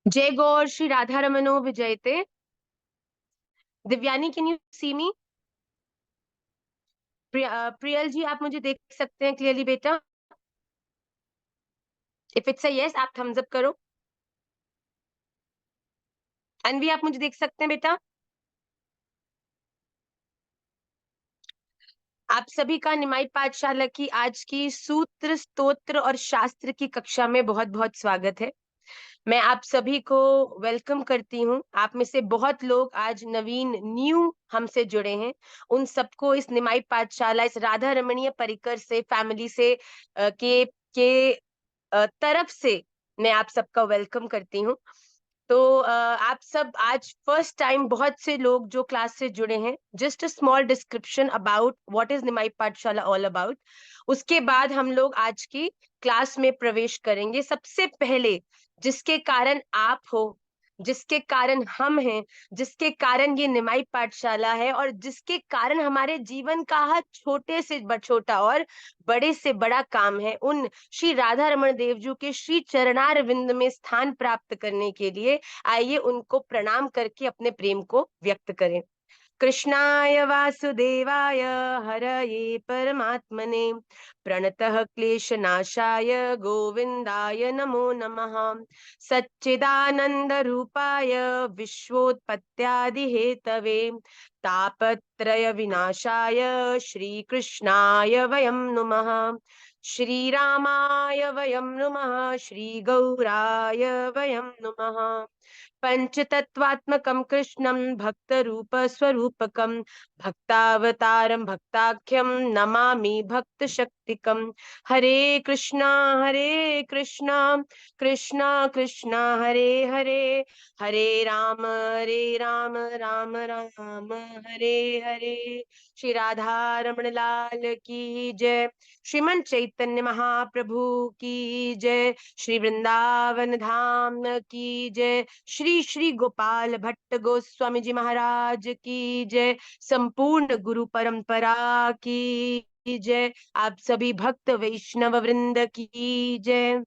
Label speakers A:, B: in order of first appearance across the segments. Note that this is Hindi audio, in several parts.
A: जय गौर श्री राधा रमनो विजयते। दिव्यानी, कैन यू सी मी? प्रियल जी, आप मुझे देख सकते हैं क्लियरली बेटा? इफ इट्स अ यस, आप थम्स अप करो। अनवी, आप मुझे देख सकते हैं बेटा? आप सभी का निमाई पाठशाला की आज की सूत्र स्तोत्र और शास्त्र की कक्षा में बहुत बहुत स्वागत है। मैं आप सभी को वेलकम करती हूँ। आप में से बहुत लोग आज नवीन न्यू हमसे जुड़े हैं। उन सबको इस निमाई पाठशाला, इस राधा रमणीय परिकर से, फैमिली से के तरफ से मैं आप सबका वेलकम करती हूँ। तो आप सब आज फर्स्ट टाइम, बहुत से लोग जो क्लास से जुड़े हैं, just a small description about what is Nimai Pathshala all about. उसके बाद हम लोग आज की क्लास में प्रवेश करेंगे। सबसे पहले जिसके कारण आप हो, जिसके कारण हम हैं, जिसके कारण ये निमाई पाठशाला है, और जिसके कारण हमारे जीवन का हर छोटे से छोटा और बड़े से बड़ा काम है, उन श्री राधा रमन देव जी के श्री चरणार विंद में स्थान प्राप्त करने के लिए आइए उनको प्रणाम करके अपने प्रेम को व्यक्त करें। कृष्णाय वासुदेवाय हरये परमात्मने प्रणतः क्लेशनाशाय गोविन्दाय नमो नमः। सच्चिदानंद रूपाय विश्वोत्पत्त्यादि हेतवे तापत्रय विनाशाय श्रीकृष्णाय वयं नुमः। श्रीरामाय वयं नुमः, श्रीगौराय वयं नुमः। पंचतत्वात्मकं कृष्णं भक्तरूप स्वरूपकं भक्तावतारं भक्ताख्यं नमामि भक्त शक्तिकं। हरे कृष्णा कृष्णा कृष्णा हरे हरे, हरे राम राम राम हरे हरे। श्री राधा रमण लाल की जय। श्रीमन चैतन्य महाप्रभु की जय। श्री वृंदावन धाम की जय। श्री श्री गोपाल भट्ट गोस्वामी जी महाराज की जय। संपूर्ण गुरु परंपरा की जय। आप सभी भक्त वैष्णव वृंद की जय।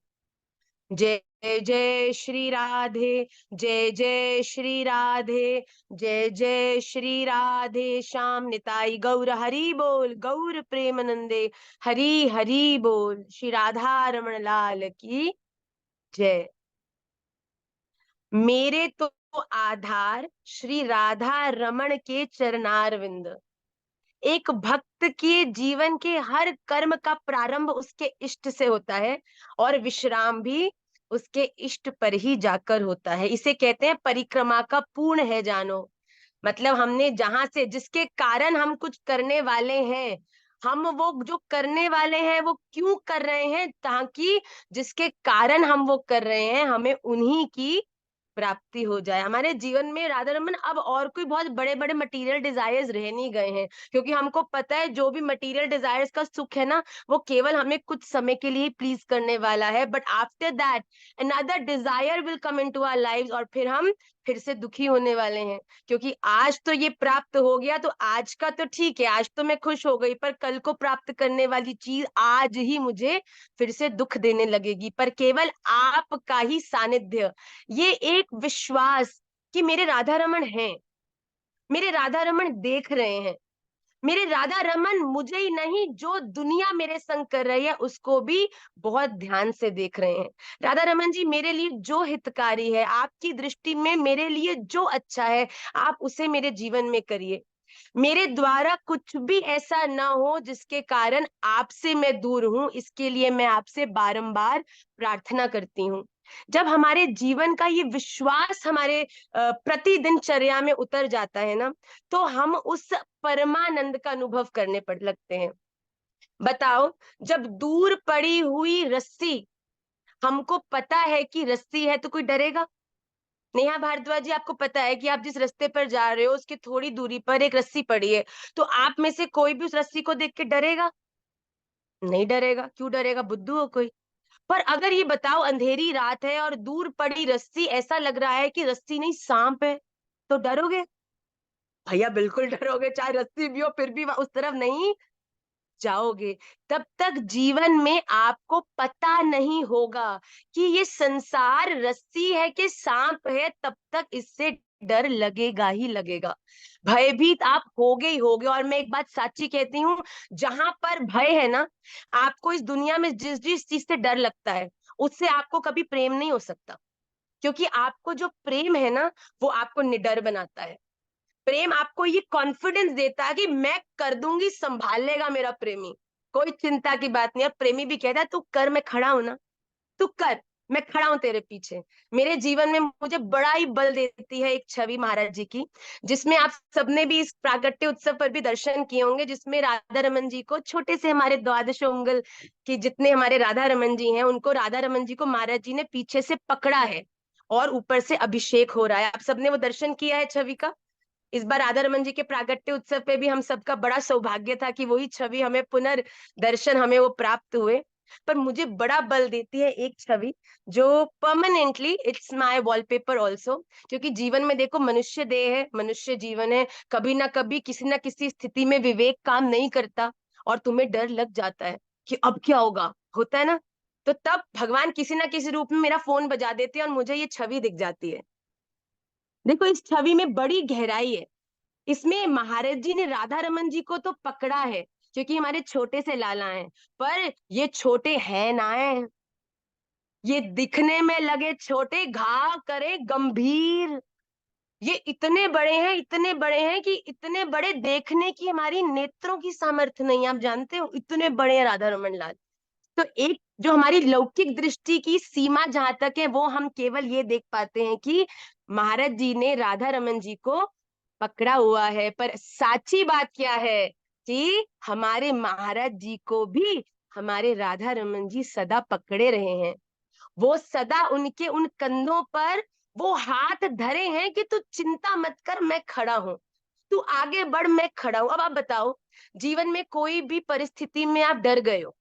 A: जय जय श्री राधे, जय जय श्री राधे, जय जय श्री राधे श्याम निताई गौर हरि बोल, गौर प्रेमानंदे हरि हरि बोल। श्री राधा रमण लाल की जय। मेरे तो आधार श्री राधा रमण के चरणार विंद। एक भक्त के जीवन के हर कर्म का प्रारंभ उसके इष्ट से होता है और विश्राम भी उसके इष्ट पर ही जाकर होता है। इसे कहते हैं परिक्रमा का पूर्ण है जानो। मतलब हमने जहां से, जिसके कारण हम कुछ करने वाले हैं, हम वो जो करने वाले हैं वो क्यों कर रहे हैं, ताकि जिसके कारण हम वो कर रहे हैं हमें उन्हीं की प्राप्ति हो जाए हमारे जीवन में। राधा रमन, अब और कोई बहुत बड़े बड़े मटेरियल डिजायर्स रह नहीं गए हैं, क्योंकि हमको पता है जो भी मटेरियल डिजायर्स का सुख है ना, वो केवल हमें कुछ समय के लिए प्लीज करने वाला है। But after that another desire will come into our lives, और फिर हम फिर से दुखी होने वाले हैं। क्योंकि आज तो ये प्राप्त हो गया तो आज का तो ठीक है, आज तो मैं खुश हो गई, पर कल को प्राप्त करने वाली चीज आज ही मुझे फिर से दुख देने लगेगी। पर केवल आपका ही सानिध्य, ये एक विश्वास कि मेरे राधा रमन हैं, मेरे राधा रमन देख रहे हैं, मेरे राधा रमन मुझे ही नहीं, जो दुनिया मेरे संग कर रही है उसको भी बहुत ध्यान से देख रहे हैं। राधा रमन जी, मेरे लिए जो हितकारी है, आपकी दृष्टि में मेरे लिए जो अच्छा है, आप उसे मेरे जीवन में करिए। मेरे द्वारा कुछ भी ऐसा ना हो जिसके कारण आपसे मैं दूर हूं, इसके लिए मैं आपसे बारंबार प्रार्थना करती हूँ। जब हमारे जीवन का ये विश्वास हमारे प्रतिदिन चर्या में उतर जाता है ना, तो हम उस परमानंद का अनुभव करने पड़ लगते हैं। बताओ, जब दूर पड़ी हुई रस्सी, हमको पता है कि रस्सी है तो कोई डरेगा? नेहा भारद्वाज जी, आपको पता है कि आप जिस रास्ते पर जा रहे हो उसकी थोड़ी दूरी पर एक रस्सी पड़ी है, तो आप में से कोई भी उस रस्सी को देख के डरेगा? नहीं डरेगा। क्यों डरेगा? बुद्धू हो कोई? पर अगर ये बताओ, अंधेरी रात है और दूर पड़ी रस्सी, ऐसा लग रहा है कि रस्सी नहीं सांप है, तो डरोगे? भैया बिल्कुल डरोगे, चाहे रस्सी भी हो फिर भी उस तरफ नहीं जाओगे, तब तक जीवन में आपको पता नहीं होगा कि ये संसार रस्सी है कि सांप है, तब तक इससे डर लगेगा ही लगेगा। भयभीत आप होगे ही होगे। और मैं एक बात साची कहती हूँ, जहां पर भय है ना, आपको इस दुनिया में जिस जिस चीज से डर लगता है, उससे आपको कभी प्रेम नहीं हो सकता। क्योंकि आपको जो प्रेम है ना, वो आपको निडर बनाता है। प्रेम आपको ये कॉन्फिडेंस देता है कि मैं कर दूंगी, संभाल लेगा मेरा प्रेमी, कोई चिंता की बात नहीं। और प्रेमी भी कहता है तू कर, मैं खड़ा हूं ना, तू कर, मैं खड़ा हूं तेरे पीछे। मेरे जीवन में मुझे बड़ा ही बल देती है एक छवि महाराज जी की, जिसमें आप सबने भी इस प्रागट्य उत्सव पर भी दर्शन किए होंगे, जिसमें राधा रमन जी को, छोटे से हमारे द्वादश उंगल की जितने हमारे राधा रमन जी हैं, उनको राधा रमन जी को महाराज जी ने पीछे से पकड़ा है और ऊपर से अभिषेक हो रहा है। आप सबने वो दर्शन किया है छवि का। इस बार राधा रमन जी के प्रागट्य उत्सव पे भी हम सबका बड़ा सौभाग्य था कि वही छवि हमें पुनर्दर्शन हमें वो प्राप्त हुए। पर मुझे बड़ा बल देती है एक छवि, जो permanently it's my wallpaper also. क्योंकि जीवन में देखो, मनुष्य देह है, मनुष्य जीवन है, कभी ना कभी किसी ना किसी स्थिति में विवेक काम नहीं करता और तुम्हें डर लग जाता है कि अब क्या होगा, होता है ना। तो तब भगवान किसी ना किसी रूप में मेरा फोन बजा देते हैं और मुझे ये छवि दिख जाती है। देखो, इस छवि में बड़ी गहराई है। इसमें महाराज जी ने राधा रमन जी को तो पकड़ा है क्योंकि हमारे छोटे से लाला हैं, पर ये छोटे हैं ना है, ये दिखने में लगे छोटे, घाव करे गंभीर। ये इतने बड़े हैं, इतने बड़े हैं कि इतने बड़े देखने की हमारी नेत्रों की सामर्थ्य नहीं है। आप जानते हो, इतने बड़े हैं राधा रमन लाल। तो एक जो हमारी लौकिक दृष्टि की सीमा जहां तक है, वो हम केवल ये देख पाते हैं कि महाराज जी ने राधा रमन जी को पकड़ा हुआ है। पर साची बात क्या है कि हमारे महाराज जी को भी हमारे राधा रमन जी सदा पकड़े रहे हैं। वो सदा उनके उन कंधों पर वो हाथ धरे हैं कि तू चिंता मत कर, मैं खड़ा हूं, तू आगे बढ़, मैं खड़ा हूं। अब आप बताओ, जीवन में कोई भी परिस्थिति में आप डर गए हो,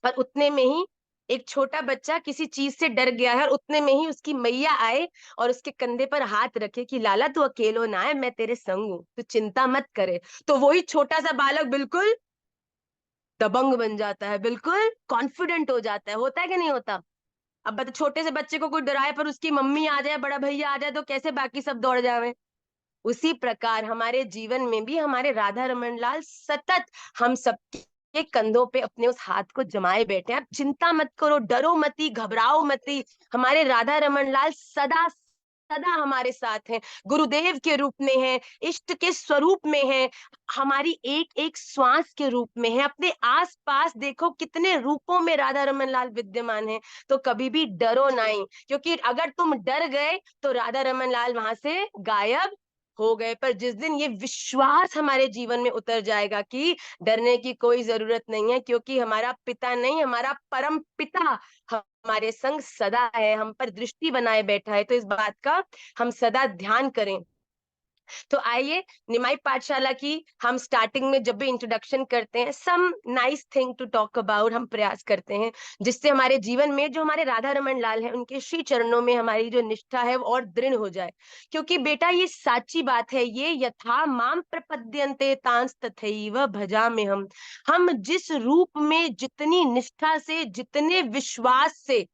A: पर उतने में ही एक छोटा बच्चा किसी चीज से डर गया है और उतने में ही उसकी मैया आए और उसके कंधे पर हाथ रखे कि लाला तू अकेलो ना है, मैं तेरे संग हूं, तू चिंता मत करे, तो वही छोटा सा बालक बिल्कुल दबंग बन जाता है, बिल्कुल कॉन्फिडेंट हो जाता है। होता है कि नहीं होता? अब छोटे से बच्चे को कोई डराए पर उसकी मम्मी आ जाए, बड़ा भैया आ जाए, तो कैसे बाकी सब दौड़ जावे। उसी प्रकार हमारे जीवन में भी हमारे राधा रमन लाल सतत हम सबके कंधों पे अपने उस हाथ को जमाए बैठे हैं। आप चिंता मत करो, डरो मती, घबराओ मती, हमारे राधा रमन लाल सदा सदा हमारे साथ हैं, गुरुदेव के रूप में हैं, इष्ट के स्वरूप में हैं, हमारी एक एक श्वास के रूप में है। अपने आस पास देखो कितने रूपों में राधा रमन लाल विद्यमान है। तो कभी भी डरो नहीं, क्योंकि अगर तुम डर गए तो राधा रमन लाल वहां से गायब हो गए। पर जिस दिन ये विश्वास हमारे जीवन में उतर जाएगा कि डरने की कोई जरूरत नहीं है, क्योंकि हमारा पिता नहीं, हमारा परम पिता हमारे संग सदा है, हम पर दृष्टि बनाए बैठा है, तो इस बात का हम सदा ध्यान करें। तो आइए, निमाई पाठशाला की हम स्टार्टिंग में जब भी इंट्रोडक्शन करते हैं, some nice thing to talk about, हम प्रयास करते हैं जिससे हमारे जीवन में जो हमारे राधा रमन लाल है, उनके श्री चरणों में हमारी जो निष्ठा है वो और दृढ़ हो जाए। क्योंकि बेटा, ये साची बात है, ये यथा माम प्रपद्यन्ते तांस तथैव भजाम्य हम जिस रूप में, जितनी निष्ठा से, जितने विश्वास से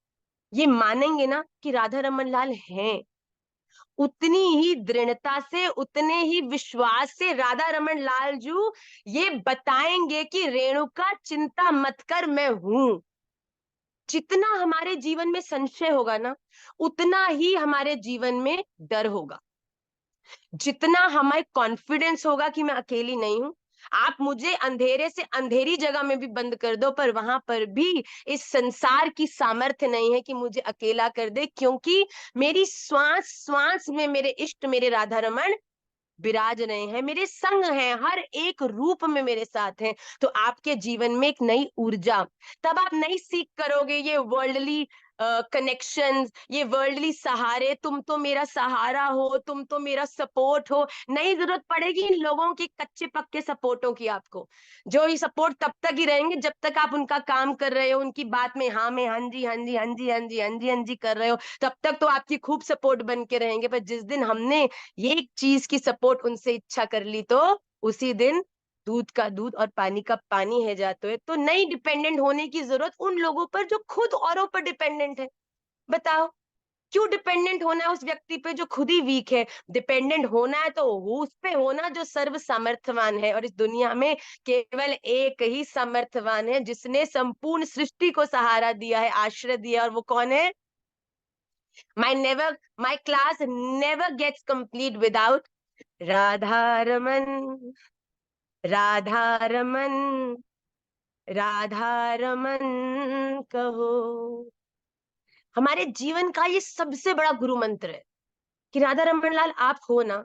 A: ये मानेंगे ना कि राधा रमन लाल हैं, उतनी ही दृढ़ता से, उतने ही विश्वास से राधा रमन लाल जू ये बताएंगे कि रेणुका चिंता मत कर, मैं हूं। जितना हमारे जीवन में संशय होगा ना, उतना ही हमारे जीवन में डर होगा। जितना हमें कॉन्फिडेंस होगा कि मैं अकेली नहीं हूं, आप मुझे अंधेरे से अंधेरी जगह में भी बंद कर दो, पर वहां पर भी इस संसार की सामर्थ्य नहीं है कि मुझे अकेला कर दे, क्योंकि मेरी श्वास श्वास में मेरे इष्ट, मेरे राधा रमन विराज रहे हैं, मेरे संग हैं, हर एक रूप में मेरे साथ हैं। तो आपके जीवन में एक नई ऊर्जा, तब आप नई सीख करोगे। ये वर्ल्डली कनेक्शंस, ये वर्ल्डली सहारे, तुम तो मेरा सहारा हो, तुम तो मेरा सपोर्ट हो, नहीं जरूरत पड़ेगी इन लोगों के कच्चे पक्के सपोर्टों की आपको। जो ये सपोर्ट तब तक ही रहेंगे जब तक आप उनका काम कर रहे हो, उनकी बात में हाँ में हाँ जी हाँ जी हाँ जी हाँ जी हाँ जी हाँ जी कर रहे हो, तब तक तो आपकी खूब सपोर्ट बन के रहेंगे। पर जिस दिन हमने ये एक चीज की सपोर्ट उनसे इच्छा कर ली, तो उसी दिन दूध का दूध और पानी का पानी है जाते है, तो नहीं डिपेंडेंट होने की जरूरत उन लोगों पर जो खुद औरों पर डिपेंडेंट है। बताओ, क्यों डिपेंडेंट होना है उस व्यक्ति पे जो खुद ही वीक है? डिपेंडेंट होना है तो उस पे होना जो सर्व सामर्थ्यवान है, और इस दुनिया में केवल एक ही सामर्थ्यवान है जिसने संपूर्ण सृष्टि को सहारा दिया है, आश्रय दिया, और वो कौन है? My class never gets complete without Radha Raman, Radha Raman, Radha Raman कहो। हमारे जीवन का ये सबसे बड़ा गुरु मंत्र है कि राधा रमन लाल आप हो ना।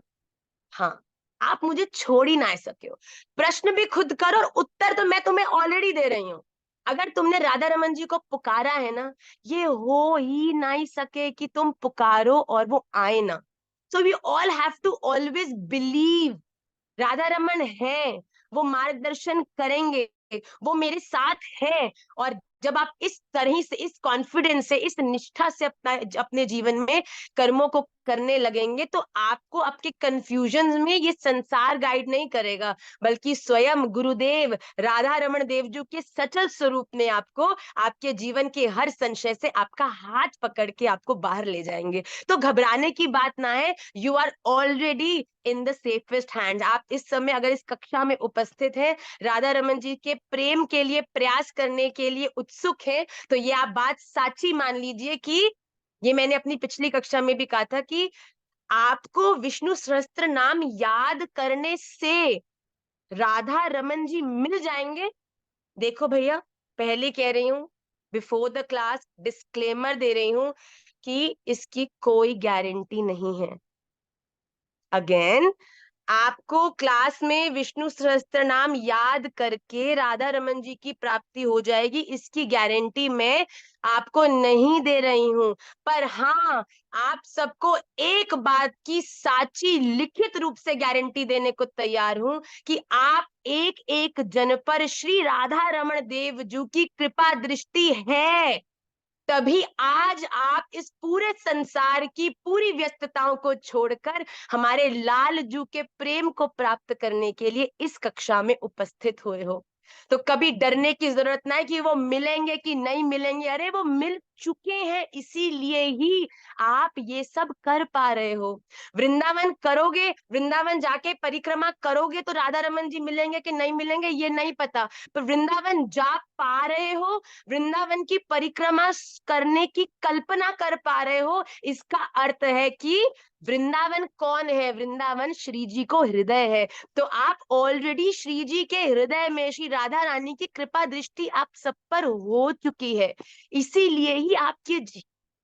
A: हाँ, आप मुझे छोड़ ही ना सके हो। प्रश्न भी खुद करो और उत्तर तो मैं तुम्हें ऑलरेडी दे रही हूँ। अगर तुमने राधा रमन जी को पुकारा है ना, ये हो ही नहीं सके कि तुम पुकारो और वो आए ना। So we all have to always believe Radha Raman है, वो मार्गदर्शन करेंगे, वो मेरे साथ है। और जब आप इस तरह से, इस कॉन्फिडेंस से, इस निष्ठा से अपने जीवन में कर्मों को करने लगेंगे, तो आपको आपके कंफ्यूजन में ये संसार गाइड नहीं करेगा, बल्कि स्वयं गुरुदेव राधा रमन देव जी के सचल स्वरूप ने आपको आपके जीवन के हर संशय से आपका हाथ पकड़ के आपको बाहर ले जाएंगे। तो घबराने की बात ना है, you are already in the safest hand. आप इस समय अगर इस कक्षा में उपस्थित हैं, राधा रमन जी के प्रेम के लिए प्रयास करने के लिए उत्सुक हैं, तो ये आप बात साची मान लीजिए कि ये मैंने अपनी पिछली कक्षा में भी कहा था कि आपको विष्णु सहस्त्र नाम याद करने से राधा रमन जी मिल जाएंगे। देखो भैया, पहले कह रही हूं, बिफोर द क्लास डिस्क्लेमर दे रही हूं कि इसकी कोई गारंटी नहीं है। अगेन, आपको क्लास में विष्णु सहस्त्र नाम याद करके राधा रमन जी की प्राप्ति हो जाएगी, इसकी गारंटी मैं आपको नहीं दे रही हूं। पर हाँ, आप सबको एक बात की साची लिखित रूप से गारंटी देने को तैयार हूं कि आप एक एक जन पर श्री राधा रमन देव जी की कृपा दृष्टि है, तभी आज आप इस पूरे संसार की पूरी व्यस्तताओं को छोड़कर हमारे लाल जू के प्रेम को प्राप्त करने के लिए इस कक्षा में उपस्थित हुए हो। तो कभी डरने की जरूरत ना है कि वो मिलेंगे कि नहीं मिलेंगे। अरे वो मिल चुके हैं, इसीलिए ही आप ये सब कर पा रहे हो। वृंदावन करोगे, वृंदावन जाके परिक्रमा करोगे तो राधा रमन जी मिलेंगे कि नहीं मिलेंगे ये नहीं पता, पर वृंदावन जा पा रहे हो, वृंदावन की परिक्रमा करने की कल्पना कर पा रहे हो, इसका अर्थ है कि वृंदावन कौन है? वृंदावन श्री जी को हृदय है। तो आप ऑलरेडी श्री जी के हृदय में श्री राधा रानी की कृपा दृष्टि आप सब पर हो चुकी है। इसीलिए ही आपके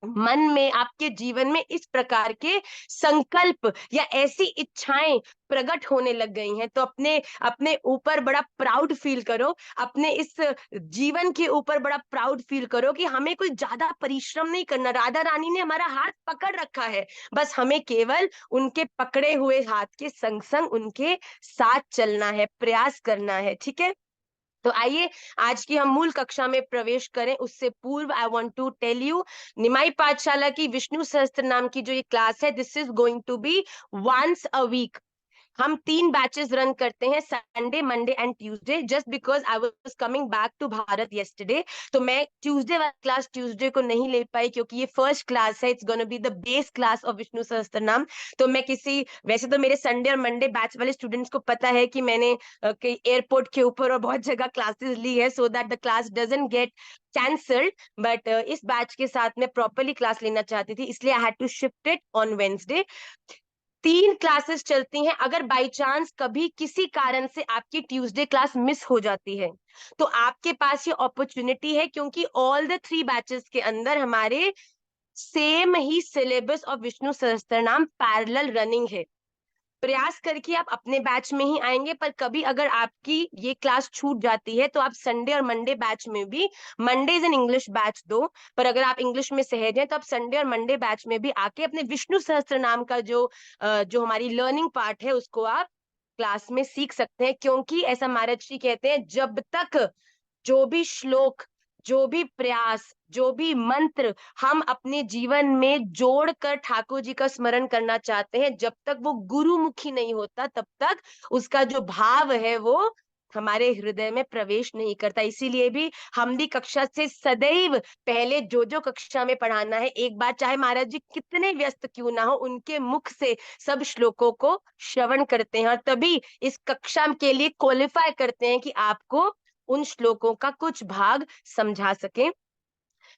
A: मन में, आपके जीवन में इस प्रकार के संकल्प या ऐसी इच्छाएं प्रकट होने लग गई हैं। तो अपने अपने ऊपर बड़ा प्राउड फील करो, अपने इस जीवन के ऊपर बड़ा प्राउड फील करो कि हमें कोई ज्यादा परिश्रम नहीं करना। राधा रानी ने हमारा हाथ पकड़ रखा है, बस हमें केवल उनके पकड़े हुए हाथ के संग संग उनके साथ चलना है, प्रयास करना है। ठीक है, तो आइए आज की हम मूल कक्षा में प्रवेश करें। उससे पूर्व I want to tell you, Nimai Pathshala की विष्णु सहस्त्र नाम की जो ये क्लास है, this is going to be once a week. हम 3 बैचेस रन करते हैं, Sunday, Monday and Tuesday. Just because I was coming back to Bharat yesterday, तो मैं ट्यूसडे वाला क्लास ट्यूसडे को नहीं ले पाई, क्योंकि ये फर्स्ट क्लास है, it's gonna be the base class of Vishnu सहस्त्र नाम। तो मैं किसी, वैसे तो मेरे संडे और मंडे बैच वाले स्टूडेंट्स को पता है कि मैंने एयरपोर्ट के ऊपर और बहुत जगह क्लासेस ली है, so that the class doesn't get cancelled. But इस बैच के साथ मैं प्रॉपरली क्लास लेना चाहती थी, इसलिए I had to shift it on Wednesday. 3 classes चलती हैं। अगर बाई चांस कभी किसी कारण से आपकी ट्यूसडे क्लास मिस हो जाती है, तो आपके पास ये अपॉर्चुनिटी है, क्योंकि ऑल द 3 बैचेस के अंदर हमारे same he syllabus of Vishnu Sahasranama parallel running है। प्रयास करके आप अपने बैच में ही आएंगे, पर कभी अगर आपकी ये क्लास छूट जाती है तो आप संडे और मंडे बैच में भी, Monday is an English batch दो, पर अगर आप इंग्लिश में सहज हैं तो आप संडे और मंडे बैच में भी आके अपने विष्णु सहस्त्र नाम का जो हमारी लर्निंग पार्ट है उसको आप क्लास में सीख सकते हैं। क्योंकि ऐसा महाराज जी कहते हैं, जब तक जो भी श्लोक जो भी प्रयास, जो भी मंत्र हम अपने जीवन में जोड़कर ठाकुर जी का स्मरण करना चाहते हैं, जब तक वो गुरुमुखी नहीं होता तब तक उसका जो भाव है वो हमारे हृदय में प्रवेश नहीं करता। इसीलिए भी हम भी कक्षा से सदैव पहले जो कक्षा में पढ़ाना है, एक बार चाहे महाराज जी कितने व्यस्त क्यों ना हो, उनके मुख से सब श्लोकों को श्रवण करते हैं, और तभी इस कक्षा के लिए क्वालिफाई करते हैं कि आपको उन श्लोकों का कुछ भाग समझा सके।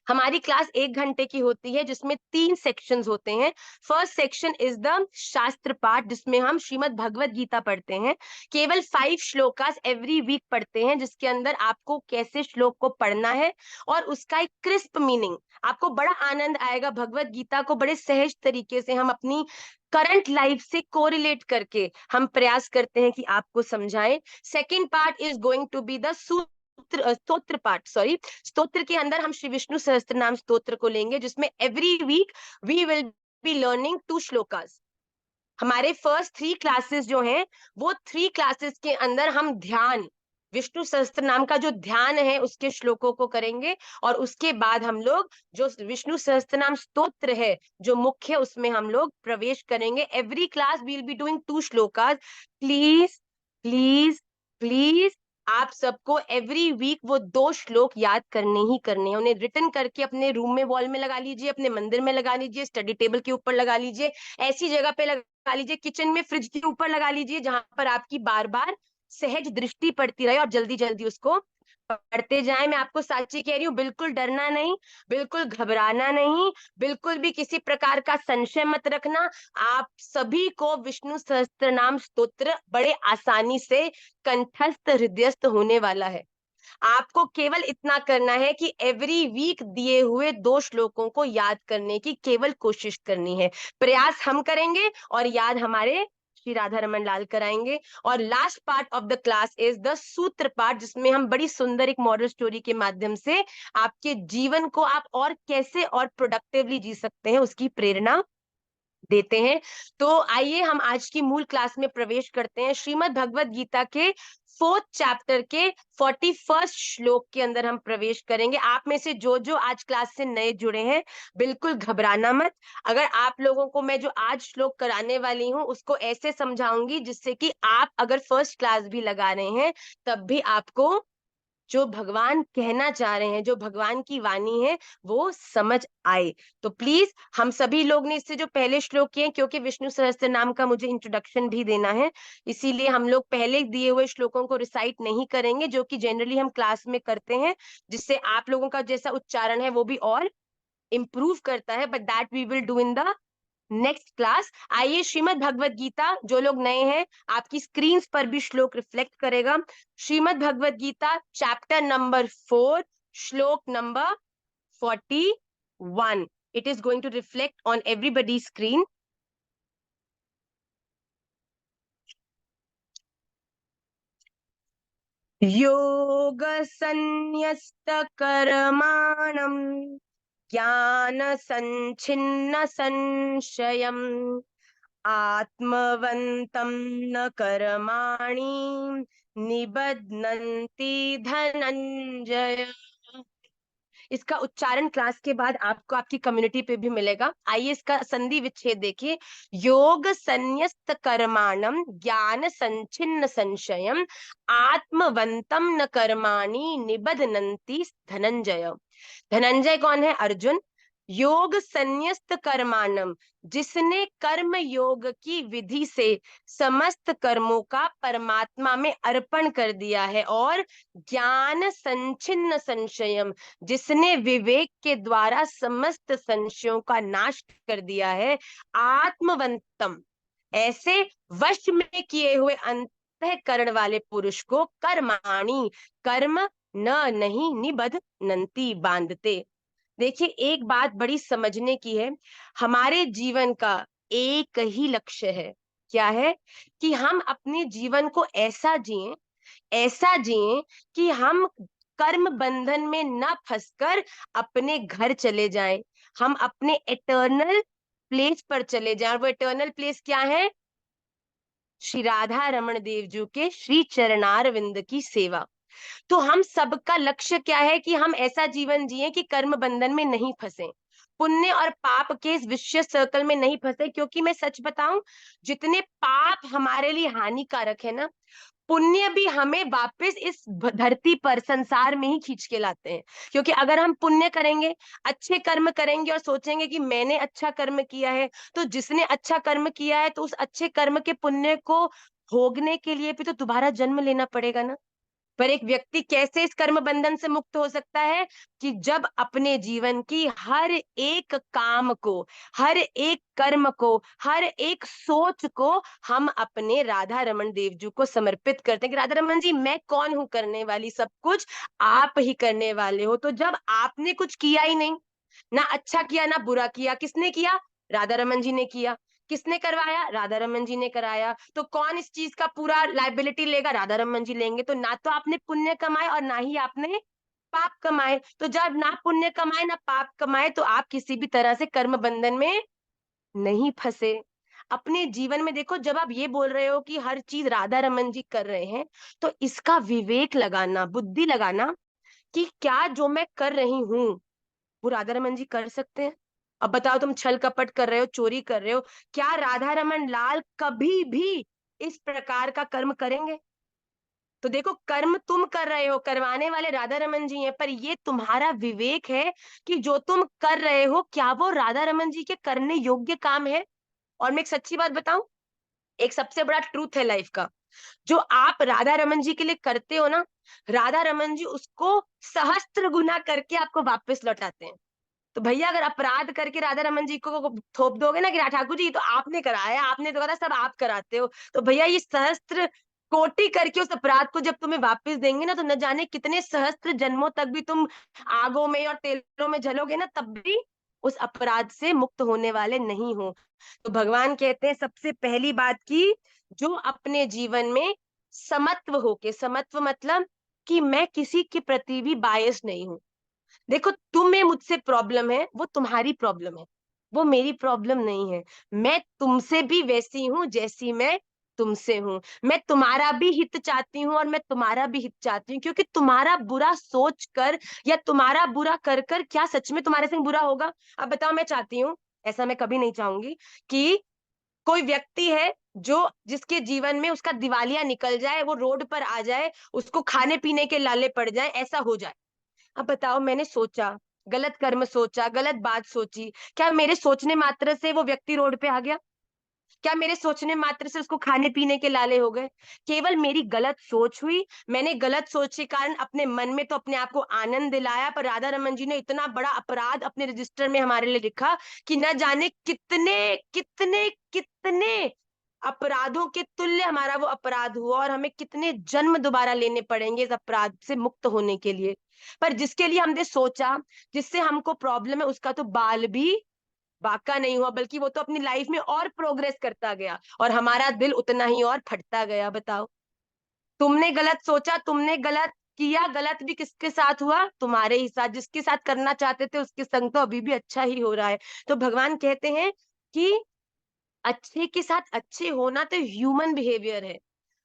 A: हमारी क्लास 1 घंटे की होती है, जिसमें 3 सेक्शंस होते हैं। फर्स्ट सेक्शन इज द शास्त्र पाठ, जिसमें हम श्रीमद् भगवत गीता पढ़ते हैं। केवल 5 श्लोकास एवरी वीक पढ़ते हैं, जिसके अंदर आपको कैसे श्लोक को पढ़ना है और उसका एक क्रिस्प मीनिंग, आपको बड़ा आनंद आएगा। भगवत गीता को बड़े सहज तरीके से हम अपनी करंट लाइफ से कोरिलेट करके हम प्रयास करते हैं कि आपको समझाएं। Second part is going to be the स्तोत्र पार्ट, सॉरी, स्तोत्र के अंदर हम श्री विष्णु सहस्त्र नाम स्तोत्र को लेंगे, जिसमें every week we will be learning 2 shlokas. हमारे फर्स्ट 3 क्लासेस जो हैं, वो 3 क्लासेस के अंदर हम ध्यान, विष्णु सहस्त्र नाम का जो ध्यान है उसके श्लोकों को करेंगे, और उसके बाद हम लोग जो विष्णु सहस्त्र नाम स्तोत्र है जो मुख्य, उसमें हम लोग प्रवेश करेंगे। Every class we will be doing 2 shlokas. Please please please, आप सबको एवरी वीक वो 2 श्लोक याद करने ही करने हैं। उन्हें रिटन करके अपने रूम में वॉल में लगा लीजिए, अपने मंदिर में लगा लीजिए, स्टडी टेबल के ऊपर लगा लीजिए, ऐसी जगह पे लगा लीजिए, किचन में फ्रिज के ऊपर लगा लीजिए, जहां पर आपकी बार बार सहज दृष्टि पड़ती रहे, और जल्दी जल्दी उसको पढ़ते जाएं। मैं आपको सच्ची कह रही हूँ, बिल्कुल डरना नहीं, बिल्कुल घबराना नहीं, बिल्कुल भी किसी प्रकार का संशय मत रखना। आप सभी को विष्णु सहस्त्र नाम स्तोत्र बड़े आसानी से कंठस्थ हृदयस्थ होने वाला है। आपको केवल इतना करना है कि एवरी वीक दिए हुए 2 श्लोकों को याद करने की केवल कोशिश करनी है। प्रयास हम करेंगे और याद हमारे श्री राधा रमन लाल कराएंगे। और last part of the class is the सूत्र पार्ट, जिसमें हम बड़ी सुंदर एक मॉडल स्टोरी के माध्यम से आपके जीवन को आप और कैसे और प्रोडक्टिवली जी सकते हैं उसकी प्रेरणा देते हैं। तो आइए हम आज की मूल क्लास में प्रवेश करते हैं। श्रीमद् भगवत गीता के 4th चैप्टर के 41st श्लोक के अंदर हम प्रवेश करेंगे। आप में से जो जो आज क्लास से नए जुड़े हैं, बिल्कुल घबराना मत। अगर आप लोगों को मैं जो आज श्लोक कराने वाली हूँ उसको ऐसे समझाऊंगी जिससे कि आप अगर फर्स्ट क्लास भी लगा रहे हैं तब भी आपको जो भगवान कहना चाह रहे हैं, जो भगवान की वाणी है, वो समझ आए। तो प्लीज, हम सभी लोग ने इससे जो पहले श्लोक किए, क्योंकि विष्णु सहस्त्र नाम का मुझे इंट्रोडक्शन भी देना है, इसीलिए हम लोग पहले दिए हुए श्लोकों को रिसाइट नहीं करेंगे, जो कि जनरली हम क्लास में करते हैं, जिससे आप लोगों का जैसा उच्चारण है वो भी और इम्प्रूव करता है। But that we will do in the next class. आइए, श्रीमद् भगवत गीता, जो लोग नए हैं, आपकी स्क्रीन पर भी श्लोक रिफ्लेक्ट करेगा। श्रीमद् भगवत गीता चैप्टर नंबर 4, श्लोक number 41। It is going to reflect on everybody screen. योग संन्यस्त कर्माणम ज्ञान संचिन्न संशयम आत्मवन्तं न कर्माणि निबध्नन्ति धनंजय। इसका उच्चारण क्लास के बाद आपको आपकी कम्युनिटी पे भी मिलेगा। आइए इसका संधि विच्छेद देखिए। योग संन्यस्त कर्माणम ज्ञान संचिन्न संशयम आत्मवंतम न कर्माणि निबध्नन्ति धनंजय। धनंजय कौन है? अर्जुन। योग संन्यस्त कर्माणम, जिसने कर्म योग की विधि से समस्त कर्मों का परमात्मा में अर्पण कर दिया है, और ज्ञान संचिन्न संशयम, जिसने विवेक के द्वारा समस्त संशयों का नाश कर दिया है। आत्मवंतम, ऐसे वश में किए हुए अंतःकरण वाले पुरुष को कर्माणि, कर्म न नहीं निबध नंती, बांधते। देखिए, एक बात बड़ी समझने की है, हमारे जीवन का एक ही लक्ष्य है। क्या है? कि हम अपने जीवन को ऐसा जिएं, ऐसा जिएं कि हम कर्म बंधन में न फंसकर अपने घर चले जाएं, हम अपने एटर्नल प्लेस पर चले जाएं। वो एटर्नल प्लेस क्या है? श्री राधा रमन देव जी के श्री चरणार विंद की सेवा। तो हम सबका लक्ष्य क्या है कि हम ऐसा जीवन जिए कि कर्म बंधन में नहीं फंसे, पुण्य और पाप के इस विशेष सर्कल में नहीं फंसे। क्योंकि मैं सच बताऊं, जितने पाप हमारे लिए हानिकारक है ना, पुण्य भी हमें वापस इस धरती पर संसार में ही खींच के लाते हैं। क्योंकि अगर हम पुण्य करेंगे, अच्छे कर्म करेंगे और सोचेंगे कि मैंने अच्छा कर्म किया है, तो जिसने अच्छा कर्म किया है तो उस अच्छे कर्म के पुण्य को भोगने के लिए भी तो दोबारा जन्म लेना पड़ेगा ना। पर एक व्यक्ति कैसे इस कर्म बंधन से मुक्त हो सकता है? कि जब अपने जीवन की हर एक काम को, हर एक कर्म को, हर एक सोच को हम अपने राधा रमन देव जी को समर्पित करते हैं कि राधा रमन जी, मैं कौन हूं करने वाली, सब कुछ आप ही करने वाले हो। तो जब आपने कुछ किया ही नहीं, ना अच्छा किया ना बुरा किया, किसने किया? राधा रमन जी ने किया। किसने करवाया? राधा रमन जी ने कराया। तो कौन इस चीज का पूरा लाइबिलिटी लेगा? राधा रमन जी लेंगे। तो ना तो आपने पुण्य कमाए और ना ही आपने पाप कमाए। तो जब ना पुण्य कमाए ना पाप कमाए, तो आप किसी भी तरह से कर्म बंधन में नहीं फंसे। अपने जीवन में देखो, जब आप ये बोल रहे हो कि हर चीज राधा रमन जी कर रहे हैं, तो इसका विवेक लगाना, बुद्धि लगाना कि क्या जो मैं कर रही हूं वो राधा रमन जी कर सकते हैं? अब बताओ, तुम छल कपट कर रहे हो, चोरी कर रहे हो, क्या राधा रमन लाल कभी भी इस प्रकार का कर्म करेंगे? तो देखो, कर्म तुम कर रहे हो, करवाने वाले राधा रमन जी हैं, पर ये तुम्हारा विवेक है कि जो तुम कर रहे हो क्या वो राधा रमन जी के करने योग्य काम है। और मैं एक सच्ची बात बताऊं, एक सबसे बड़ा ट्रूथ है लाइफ का, जो आप राधा रमन जी के लिए करते हो ना, राधा रमन जी उसको सहस्त्र गुना करके आपको वापस लौटाते हैं। तो भैया, अगर अपराध करके राधा रमन जी को थोप दोगे ना कि ठाकुर जी तो आपने कराया, आपने तो करा, सब आप कराते हो, तो भैया ये सहस्त्र कोटि करके उस अपराध को जब तुम्हें वापस देंगे ना, तो न जाने कितने सहस्त्र जन्मों तक भी तुम आगों में और तेलों में जलोगे ना, तब भी उस अपराध से मुक्त होने वाले नहीं हो। तो भगवान कहते हैं सबसे पहली बात की, जो अपने जीवन में समत्व होके, समत्व मतलब कि मैं किसी के प्रति भी बायस नहीं हूं। देखो, तुम्हें मुझसे प्रॉब्लम है, वो तुम्हारी प्रॉब्लम है, वो मेरी प्रॉब्लम नहीं है। मैं तुमसे भी वैसी हूं जैसी मैं तुमसे हूं। मैं तुम्हारा भी हित चाहती हूँ और मैं तुम्हारा भी हित चाहती हूँ, क्योंकि तुम्हारा बुरा सोच कर या तुम्हारा बुरा कर कर क्या सच में तुम्हारे संग बुरा होगा? अब बताओ, मैं चाहती हूँ, ऐसा मैं कभी नहीं चाहूंगी कि कोई व्यक्ति है जो, जिसके जीवन में उसका दिवालिया निकल जाए, वो रोड पर आ जाए, उसको खाने पीने के लाले पड़ जाए, ऐसा हो जाए। अब बताओ, मैंने सोचा, गलत कर्म सोचा, गलत बात सोची, क्या मेरे सोचने मात्र से वो व्यक्ति रोड पे आ गया? क्या मेरे सोचने मात्र से उसको खाने पीने के लाले हो गए? केवल मेरी गलत सोच हुई, मैंने गलत सोच के कारण अपने मन में तो अपने आप को आनंद दिलाया, पर राधा रमन जी ने इतना बड़ा अपराध अपने रजिस्टर में हमारे लिए लिखा कि न जाने कितने कितने कितने अपराधों के तुल्य हमारा वो अपराध हुआ, और हमें कितने जन्म दोबारा लेने पड़ेंगे इस अपराध से मुक्त होने के लिए। पर जिसके लिए हमने सोचा, जिससे हमको प्रॉब्लम है, उसका तो बाल भी बाका नहीं हुआ, बल्कि वो तो अपनी लाइफ में और प्रोग्रेस करता गया, और हमारा दिल उतना ही और फटता गया। बताओ, तुमने गलत सोचा, तुमने गलत किया, गलत भी किसके साथ हुआ? तुम्हारे ही साथ। जिसके साथ करना चाहते थे उसके संग तो अभी भी अच्छा ही हो रहा है। तो भगवान कहते हैं कि अच्छे के साथ अच्छे होना तो ह्यूमन बिहेवियर है।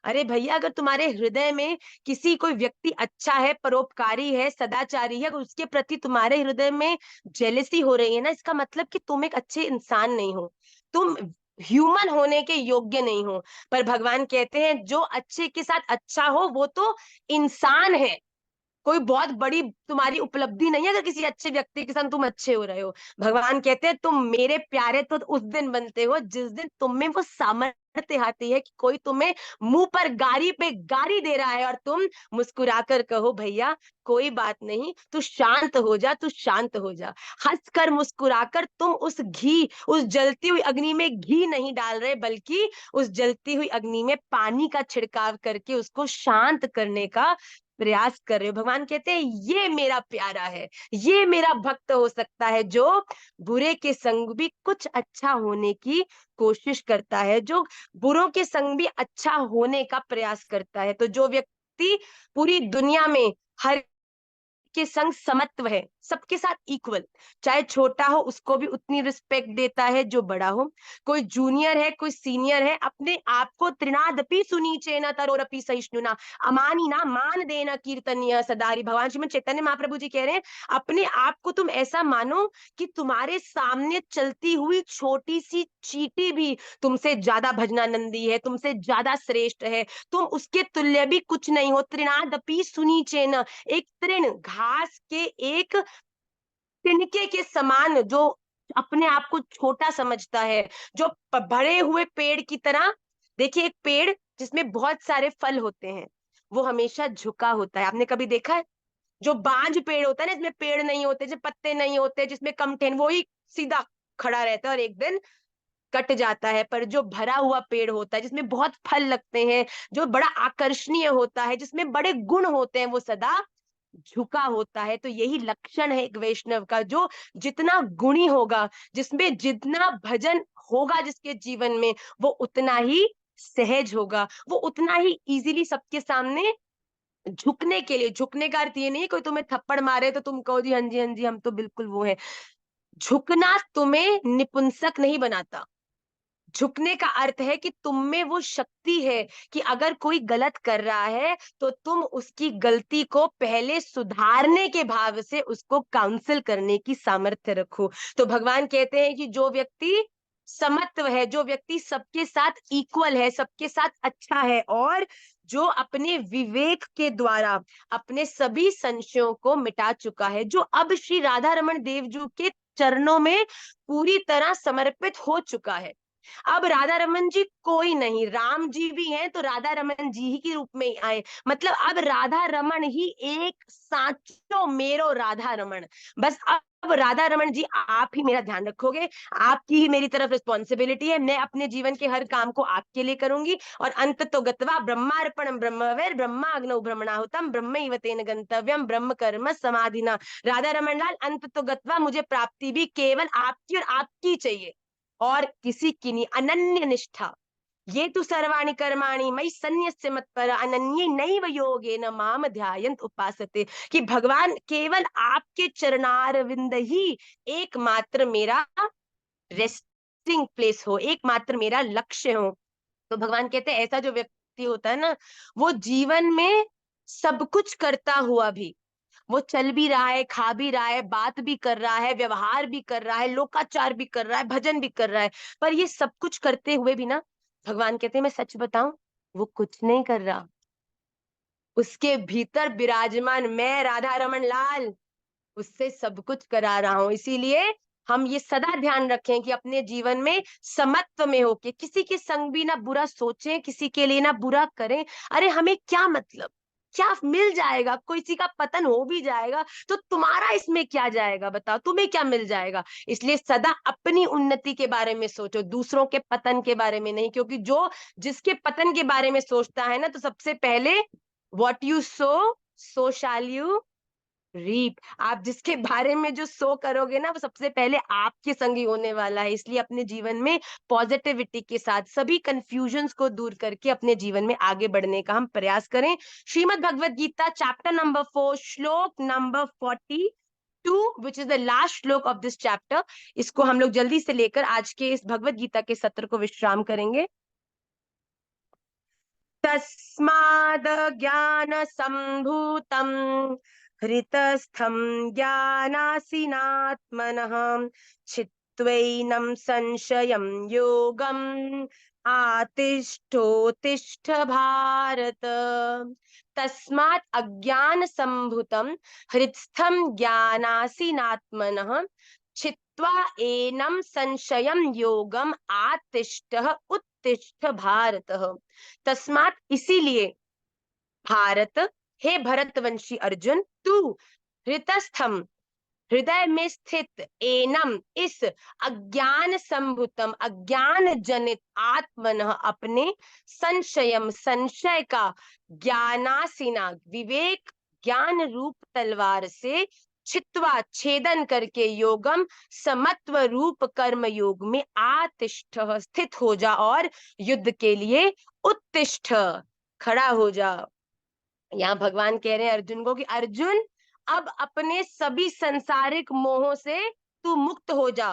A: अरे भैया, अगर तुम्हारे हृदय में किसी, कोई व्यक्ति अच्छा है, परोपकारी है, सदाचारी है, अगर उसके प्रति तुम्हारे हृदय में जेलेसी हो रही है ना, इसका मतलब कि तुम एक अच्छे इंसान नहीं हो, तुम ह्यूमन होने के योग्य नहीं हो। पर भगवान कहते हैं जो अच्छे के साथ अच्छा हो वो तो इंसान है, कोई बहुत बड़ी तुम्हारी उपलब्धि नहीं है अगर किसी अच्छे व्यक्ति के साथ तुम अच्छे हो रहे हो। भगवान कहते हैं तुम मेरे प्यारे तो उस दिन बनते हो जिस दिन तुम में वो सामर्थ्य आती है कि कोई तुम्हें मुंह पर गारी पे गारी दे रहा है और तुम मुस्कुराकर कहो, भैया कोई बात नहीं, तू शांत हो जा, तू शांत हो जा। हंसकर मुस्कुराकर तुम उस घी, उस जलती हुई अग्नि में घी नहीं डाल रहे, बल्कि उस जलती हुई अग्नि में पानी का छिड़काव करके उसको शांत करने का प्रयास कर रहे हो। भगवान कहते हैं ये मेरा प्यारा है, ये मेरा भक्त हो सकता है जो बुरे के संग भी कुछ अच्छा होने की कोशिश करता है, जो बुरों के संग भी अच्छा होने का प्रयास करता है। तो जो व्यक्ति पूरी दुनिया में हर के संग समत्व है, सबके साथ इक्वल, चाहे छोटा हो उसको भी उतनी रिस्पेक्ट देता है जो बड़ा हो, कोई जूनियर है कोई सीनियर है, अपने आप को त्रिनादपि सुनीचेन तरोरपि सहिष्णुना अमानिना मान देना कीर्तनीय सदारी। भगवान श्रीमद चैतन्य महाप्रभु जी कह रहे हैं अपने आप को तुम ऐसा मानो कि तुम्हारे सामने चलती हुई छोटी सी चींटी भी तुमसे ज्यादा भजनानंदी है, तुमसे ज्यादा श्रेष्ठ है, तुम उसके तुल्य भी कुछ नहीं हो। त्रिनादपि सुनीचेन, एक तृण घास के एक तिनके के समान जो अपने आप को छोटा समझता है, जो बढ़े हुए पेड़ की तरह। देखिए एक पेड़ जिसमें बहुत सारे फल होते हैं वो हमेशा झुका होता है, आपने कभी देखा है? जो बांझ पेड़ होता है ना, इसमें पेड़ नहीं होते, जो पत्ते नहीं होते, जिसमें कम ठेन, वो ही सीधा खड़ा रहता है और एक दिन कट जाता है। पर जो भरा हुआ पेड़ होता है जिसमें बहुत फल लगते हैं, जो बड़ा आकर्षणीय होता है, जिसमें बड़े गुण होते हैं, वो सदा झुका होता है। तो यही लक्षण है एक वैष्णव का, जो जितना गुणी होगा, जिसमें जितना भजन होगा जिसके जीवन में, वो उतना ही सहज होगा, वो उतना ही इजीली सबके सामने झुकने के लिए। झुकने का अर्थ ये नहीं कोई तुम्हें थप्पड़ मारे तो तुम कहो जी हाँ जी हाँ जी हम तो बिल्कुल वो है। झुकना तुम्हें निपुंसक नहीं बनाता। झुकने का अर्थ है कि तुम में वो शक्ति है कि अगर कोई गलत कर रहा है तो तुम उसकी गलती को पहले सुधारने के भाव से उसको काउंसिल करने की सामर्थ्य रखो। तो भगवान कहते हैं कि जो व्यक्ति समत्व है, जो व्यक्ति सबके साथ इक्वल है, सबके साथ अच्छा है, और जो अपने विवेक के द्वारा अपने सभी संशयों को मिटा चुका है, जो अब श्री राधा रमन देव जी के चरणों में पूरी तरह समर्पित हो चुका है। अब राधा रमन जी कोई नहीं, राम जी भी हैं तो राधा रमन जी ही के रूप में ही आए। मतलब अब राधा रमन ही एक साचो मेरो राधा रमन। बस अब राधा रमन जी आप ही मेरा ध्यान रखोगे, आपकी ही मेरी तरफ रिस्पॉन्सिबिलिटी है, मैं अपने जीवन के हर काम को आपके लिए करूंगी। और अंत तो गत्वा ब्रह्मार्पणम ब्रह्मवेर ब्रह्माग्नौ ब्रह्मणाहुतम ब्रह्मैव तेन गंतव्यम ब्रह्म कर्म समाधिना। राधा रमन लाल, अंत तो गत्वा मुझे प्राप्ति भी केवल आपकी और आपकी चाहिए, और किसी की नहीं। अनन्य निष्ठा, ये तो सर्वाणि कर्माणि मयि सन्न्यस्य मत्पर अनन्ये नैव योगेन माम ध्यायन्त उपासते। कि भगवान केवल आपके चरणारविंद ही एकमात्र मेरा रेस्टिंग प्लेस हो, एकमात्र मेरा लक्ष्य हो। तो भगवान कहते हैं ऐसा जो व्यक्ति होता है ना, वो जीवन में सब कुछ करता हुआ भी, वो चल भी रहा है, खा भी रहा है, बात भी कर रहा है, व्यवहार भी कर रहा है, लोकाचार भी कर रहा है, भजन भी कर रहा है, पर ये सब कुछ करते हुए भी ना, भगवान कहते हैं मैं सच बताऊं, वो कुछ नहीं कर रहा। उसके भीतर विराजमान मैं राधा रमन लाल उससे सब कुछ करा रहा हूं। इसीलिए हम ये सदा ध्यान रखें कि अपने जीवन में समत्व में होके किसी के संग भी ना बुरा सोचें, किसी के लिए ना बुरा करें। अरे हमें क्या मतलब, क्या मिल जाएगा, किसी का पतन हो भी जाएगा तो तुम्हारा इसमें क्या जाएगा, बताओ तुम्हें क्या मिल जाएगा। इसलिए सदा अपनी उन्नति के बारे में सोचो, दूसरों के पतन के बारे में नहीं। क्योंकि जो जिसके पतन के बारे में सोचता है ना, तो सबसे पहले what you sow shall you reap. आप जिसके बारे में जो सो करोगे ना, वो सबसे पहले आपके संग ही होने वाला है। इसलिए अपने जीवन में पॉजिटिविटी के साथ सभी कंफ्यूजन्स को दूर करके अपने जीवन में आगे बढ़ने का हम प्रयास करें। श्रीमद् भगवत गीता चैप्टर नंबर 4 श्लोक number 42, which is the last श्लोक ऑफ दिस चैप्टर, इसको हम लोग जल्दी से लेकर आज के इस भगवत गीता के सत्र को विश्राम करेंगे। तस्माद् ज्ञान संभूतम् हृतस्थं ज्ञानासीनात्मनः छित्त्वैनं संशयं योगम् आतिष्ठोतिष्ठ भारत। तस्मात् अज्ञान संभूतम् हृत्स्थं ज्ञानासीनात्मनः छित्त्वा एनं संशयं योगम् आतिष्ठ उत्तिष्ठ भारत। तस्मात इसीलिए भारत, हे भरतवंशी अर्जुन, तू हृतस्थम हृदय में स्थित एनम इस अज्ञान संभुतम अज्ञान जनित आत्मन अपने संशयम संशय का ज्ञानासीना विवेक ज्ञान रूप तलवार से छित्वा छेदन करके योगम समत्व रूप कर्म योग में आतिष्ठ स्थित हो जा और युद्ध के लिए उत्तिष्ठ खड़ा हो जा। यहाँ भगवान कह रहे हैं अर्जुन को कि अर्जुन अब अपने सभी सांसारिक मोहों से तू मुक्त हो जा।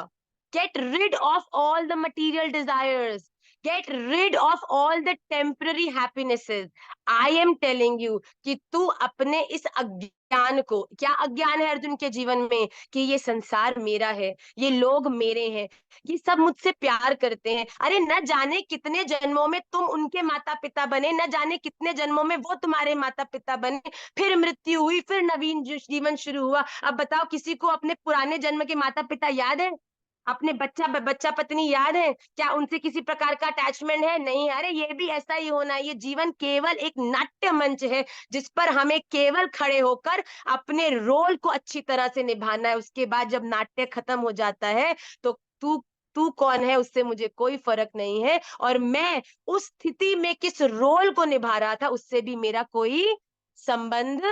A: Get rid of all the material desires, get rid of all the temporary happinesses. I am telling you कि तू अपने इस अज्ञान को, क्या अज्ञान है अर्जुन के जीवन में, कि ये संसार मेरा है, ये लोग मेरे हैं, ये सब मुझसे प्यार करते हैं। अरे न जाने कितने जन्मों में तुम उनके माता पिता बने, न जाने कितने जन्मों में वो तुम्हारे माता पिता बने, फिर मृत्यु हुई, फिर नवीन जीवन शुरू हुआ। अब बताओ, किसी को अपने पुराने जन्म के माता पिता याद है? अपने बच्चा पत्नी याद है क्या? उनसे किसी प्रकार का अटैचमेंट है? नहीं। अरे ये भी ऐसा ही होना है। ये जीवन केवल एक नाट्य मंच है जिस पर हमें केवल खड़े होकर अपने रोल को अच्छी तरह से निभाना है। उसके बाद जब नाट्य खत्म हो जाता है तो तू तू कौन है उससे मुझे कोई फर्क नहीं है, और मैं उस स्थिति में किस रोल को निभा रहा था उससे भी मेरा कोई संबंध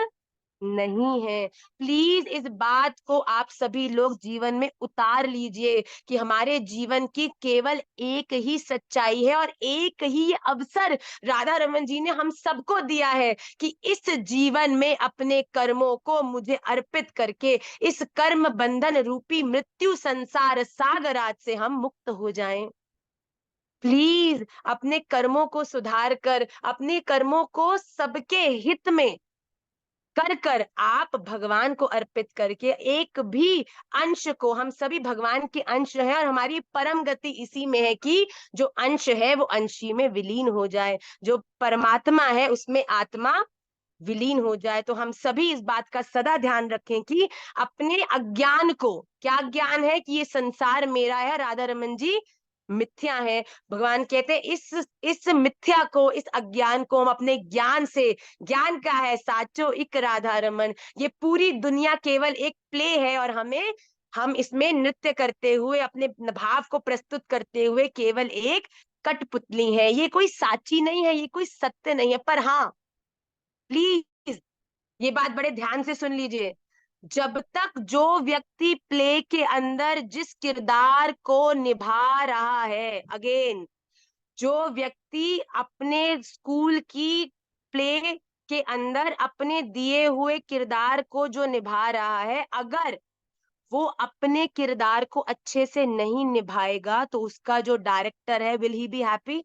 A: नहीं है। प्लीज इस बात को आप सभी लोग जीवन में उतार लीजिए कि हमारे जीवन की केवल एक ही सच्चाई है और एक ही अवसर राधा रमन जी ने हम सबको दिया है कि इस जीवन में अपने कर्मों को मुझे अर्पित करके इस कर्म बंधन रूपी मृत्यु संसार सागरात से हम मुक्त हो जाएं। प्लीज अपने कर्मों को सुधार कर, अपने कर्मों को सबके हित में कर कर आप भगवान को अर्पित करके एक भी अंश को, हम सभी भगवान के अंश हैं और हमारी परम गति इसी में है कि जो अंश है वो अंशी में विलीन हो जाए, जो परमात्मा है उसमें आत्मा विलीन हो जाए। तो हम सभी इस बात का सदा ध्यान रखें कि अपने अज्ञान को, क्या ज्ञान है कि ये संसार मेरा है, राधा रमन जी मिथ्या है। भगवान कहते हैं इस मिथ्या को, इस अज्ञान को हम अपने ज्ञान से, ज्ञान का है साचो इक राधा रमन, ये पूरी दुनिया केवल एक प्ले है और हम इसमें नृत्य करते हुए अपने भाव को प्रस्तुत करते हुए केवल एक कठपुतली है। ये कोई साची नहीं है, ये कोई सत्य नहीं है। पर हाँ, प्लीज ये बात बड़े ध्यान से सुन लीजिए, जब तक जो व्यक्ति प्ले के अंदर जिस किरदार को निभा रहा है, अगेन, जो व्यक्ति अपने स्कूल की प्ले के अंदर अपने दिए हुए किरदार को जो निभा रहा है, अगर वो अपने किरदार को अच्छे से नहीं निभाएगा तो उसका जो डायरेक्टर है, will he be happy?